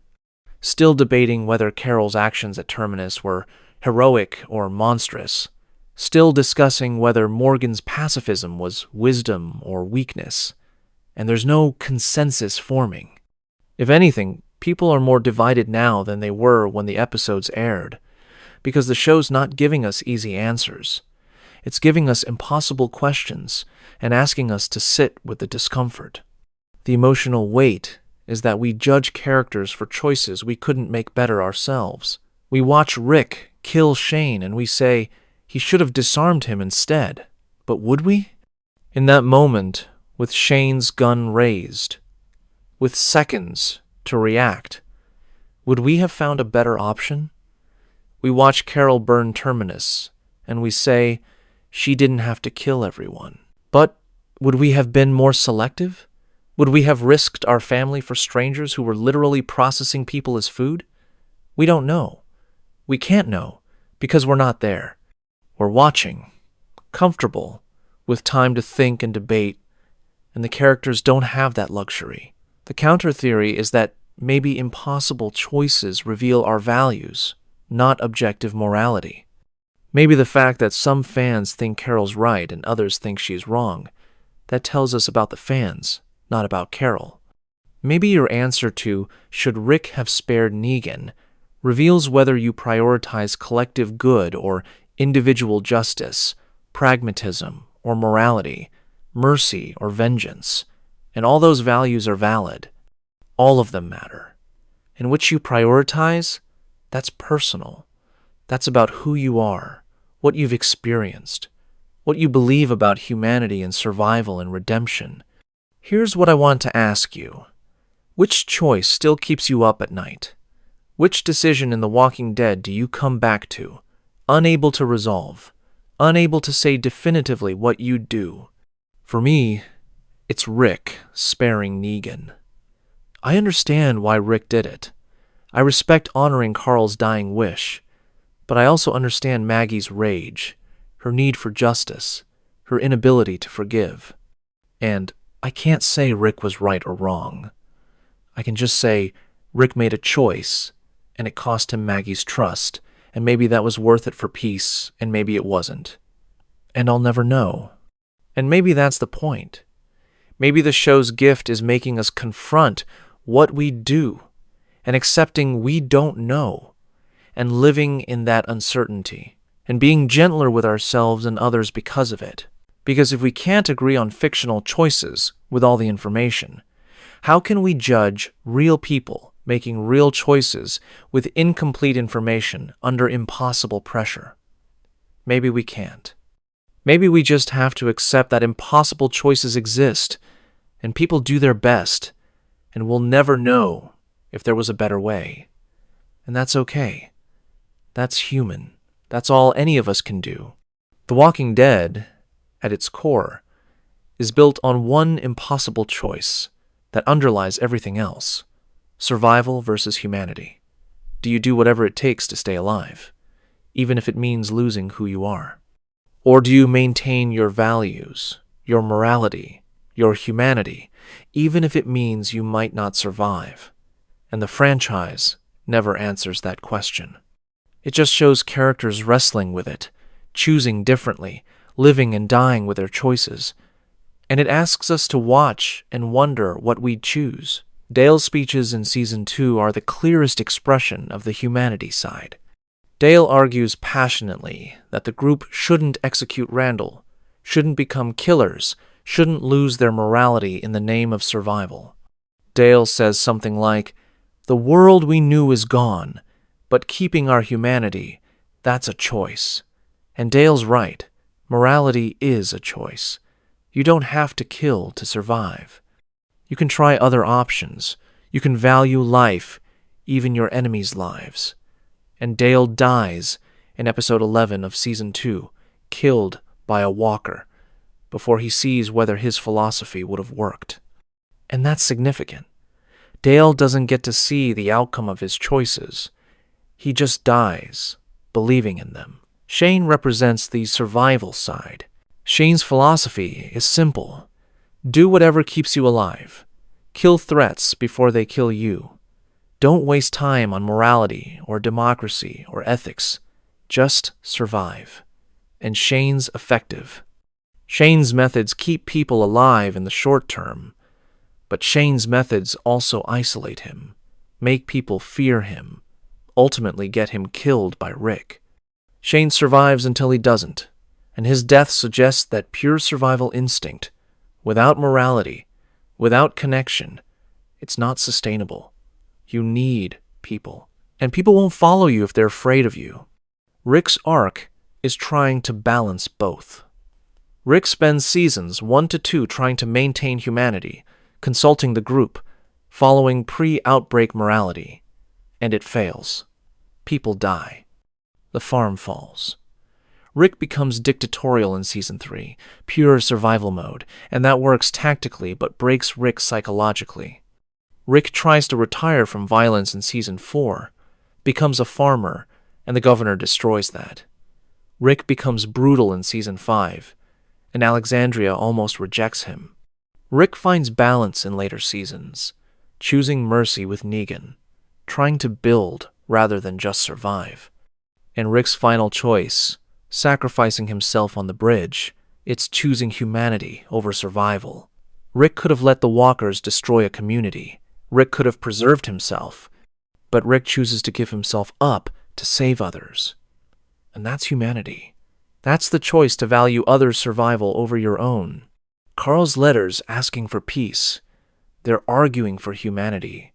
still debating whether Carol's actions at Terminus were heroic or monstrous, still discussing whether Morgan's pacifism was wisdom or weakness, and there's no consensus forming. If anything, people are more divided now than they were when the episodes aired, because the show's not giving us easy answers. It's giving us impossible questions and asking us to sit with the discomfort. The emotional weight is that we judge characters for choices we couldn't make better ourselves. We watch Rick kill Shane and we say, he should have disarmed him instead. But would we? In that moment, with Shane's gun raised, with seconds to react, would we have found a better option? We watch Carol burn Terminus, and we say, she didn't have to kill everyone. But would we have been more selective? Would we have risked our family for strangers who were literally processing people as food? We don't know. We can't know, because we're not there. We're watching, comfortable, with time to think and debate, and the characters don't have that luxury. The counter theory is that maybe impossible choices reveal our values, not objective morality. Maybe the fact that some fans think Carol's right and others think she's wrong, that tells us about the fans, not about Carol. Maybe your answer to, should Rick have spared Negan, reveals whether you prioritize collective good or individual justice, pragmatism or morality, mercy or vengeance, and all those values are valid. All of them matter. And which you prioritize, that's personal. That's about who you are, what you've experienced, what you believe about humanity and survival and redemption. Here's what I want to ask you. Which choice still keeps you up at night? Which decision in The Walking Dead do you come back to, unable to resolve, unable to say definitively what you'd do? For me, it's Rick sparing Negan. I understand why Rick did it. I respect honoring Carl's dying wish, but I also understand Maggie's rage, her need for justice, her inability to forgive. And I can't say Rick was right or wrong. I can just say Rick made a choice, and it cost him Maggie's trust, and maybe that was worth it for peace, and maybe it wasn't. And I'll never know. And maybe that's the point. Maybe the show's gift is making us confront what we do, and accepting we don't know, and living in that uncertainty, and being gentler with ourselves and others because of it. Because if we can't agree on fictional choices with all the information, how can we judge real people making real choices with incomplete information under impossible pressure? Maybe we can't. Maybe we just have to accept that impossible choices exist, and people do their best, and we'll never know if there was a better way. And that's okay. That's human. That's all any of us can do. The Walking Dead, at its core, is built on one impossible choice that underlies everything else: survival versus humanity. Do you do whatever it takes to stay alive, even if it means losing who you are? Or do you maintain your values, your morality, your humanity, even if it means you might not survive? And the franchise never answers that question. It just shows characters wrestling with it, choosing differently, living and dying with their choices. And it asks us to watch and wonder what we'd choose. Dale's speeches in Season 2 are the clearest expression of the humanity side. Dale argues passionately that the group shouldn't execute Randall, shouldn't become killers, shouldn't lose their morality in the name of survival. Dale says something like, "The world we knew is gone, but keeping our humanity, that's a choice." And Dale's right. Morality is a choice. You don't have to kill to survive. You can try other options. You can value life, even your enemies' lives. And Dale dies in episode 11 of Season 2, killed by a walker, before he sees whether his philosophy would have worked. And that's significant. Dale doesn't get to see the outcome of his choices. He just dies, believing in them. Shane represents the survival side. Shane's philosophy is simple. Do whatever keeps you alive. Kill threats before they kill you. Don't waste time on morality or democracy or ethics. Just survive. And Shane's effective. Shane's methods keep people alive in the short term, but Shane's methods also isolate him, make people fear him, ultimately get him killed by Rick. Shane survives until he doesn't, and his death suggests that pure survival instinct, without morality, without connection, it's not sustainable. You need people, and people won't follow you if they're afraid of you. Rick's arc is trying to balance both. Rick spends seasons 1 to 2 trying to maintain humanity, consulting the group, following pre-outbreak morality, and it fails. People die. The farm falls. Rick becomes dictatorial in Season 3, pure survival mode, and that works tactically but breaks Rick psychologically. Rick tries to retire from violence in Season 4, becomes a farmer, and the governor destroys that. Rick becomes brutal in Season 5, and Alexandria almost rejects him. Rick finds balance in later seasons, choosing mercy with Negan, trying to build rather than just survive. And Rick's final choice, sacrificing himself on the bridge, it's choosing humanity over survival. Rick could have let the walkers destroy a community. Rick could have preserved himself, but Rick chooses to give himself up to save others. And that's humanity. That's the choice to value others' survival over your own. Carl's letters asking for peace. They're arguing for humanity.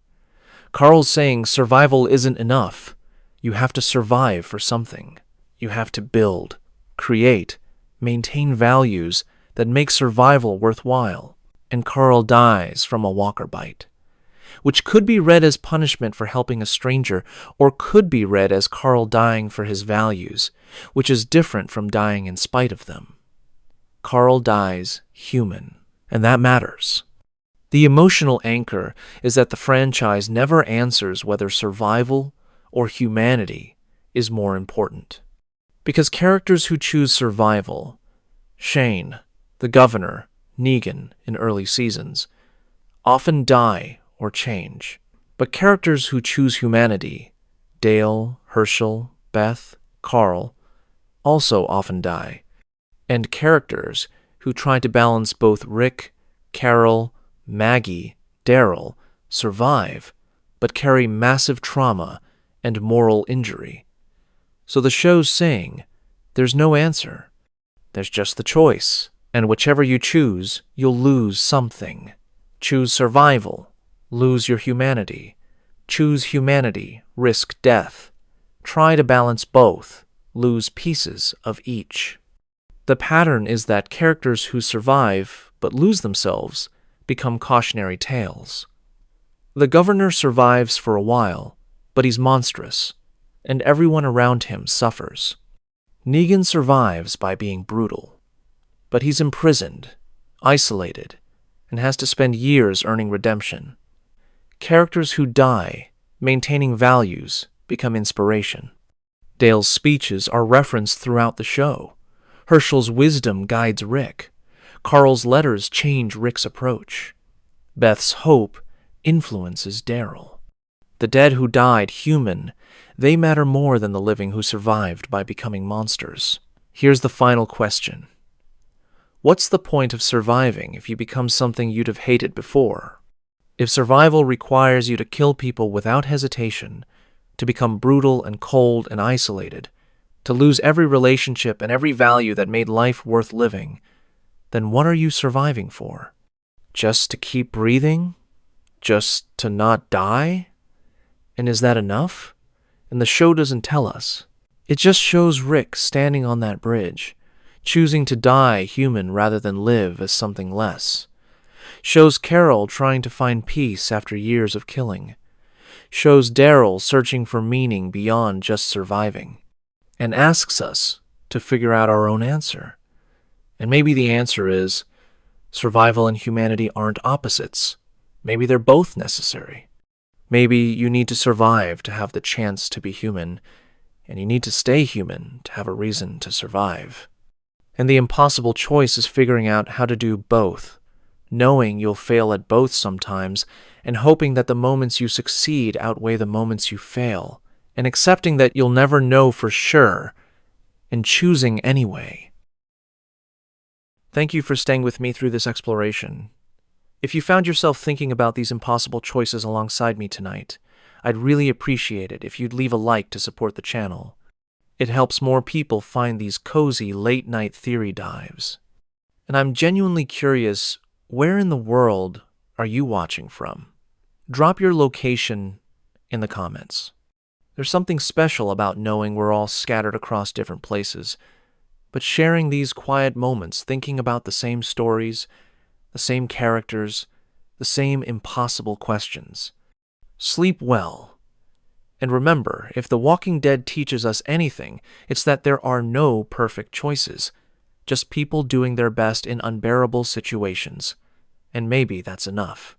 Carl's saying survival isn't enough. You have to survive for something. You have to build, create, maintain values that make survival worthwhile. And Carl dies from a walker bite, which could be read as punishment for helping a stranger, or could be read as Carl dying for his values, which is different from dying in spite of them. Carl dies human, and that matters. The emotional anchor is that the franchise never answers whether survival or humanity is more important. Because characters who choose survival, Shane, the governor, Negan in early seasons, often die or change. But characters who choose humanity, Dale, Herschel, Beth, Carl, also often die. And characters who try to balance both Rick, Carol, Maggie, Daryl survive, but carry massive trauma and moral injury. So the show's saying, there's no answer. There's just the choice, and whichever you choose, you'll lose something. Choose survival, lose your humanity. Choose humanity, risk death. Try to balance both, lose pieces of each. The pattern is that characters who survive but lose themselves become cautionary tales. The governor survives for a while, but he's monstrous, and everyone around him suffers. Negan survives by being brutal, but he's imprisoned, isolated, and has to spend years earning redemption. Characters who die, maintaining values, become inspiration. Dale's speeches are referenced throughout the show. Herschel's wisdom guides Rick. Carl's letters change Rick's approach. Beth's hope influences Daryl. The dead who died human, they matter more than the living who survived by becoming monsters. Here's the final question. What's the point of surviving if you become something you'd have hated before? If survival requires you to kill people without hesitation, to become brutal and cold and isolated, to lose every relationship and every value that made life worth living, then what are you surviving for? Just to keep breathing? Just to not die? And is that enough? And the show doesn't tell us. It just shows Rick standing on that bridge, choosing to die human rather than live as something less. Shows Carol trying to find peace after years of killing. Shows Daryl searching for meaning beyond just surviving. And asks us to figure out our own answer. And maybe the answer is, survival and humanity aren't opposites. Maybe they're both necessary. Maybe you need to survive to have the chance to be human, and you need to stay human to have a reason to survive. And the impossible choice is figuring out how to do both, knowing you'll fail at both sometimes, and hoping that the moments you succeed outweigh the moments you fail, and accepting that you'll never know for sure, and choosing anyway. Thank you for staying with me through this exploration. If you found yourself thinking about these impossible choices alongside me tonight, I'd really appreciate it if you'd leave a like to support the channel. It helps more people find these cozy late-night theory dives. And I'm genuinely curious, where in the world are you watching from? Drop your location in the comments. There's something special about knowing we're all scattered across different places, but sharing these quiet moments thinking about the same stories, the same characters, the same impossible questions. Sleep well, And remember, if The Walking Dead teaches us anything, it's that there are no perfect choices, just people doing their best in unbearable situations. And maybe that's enough.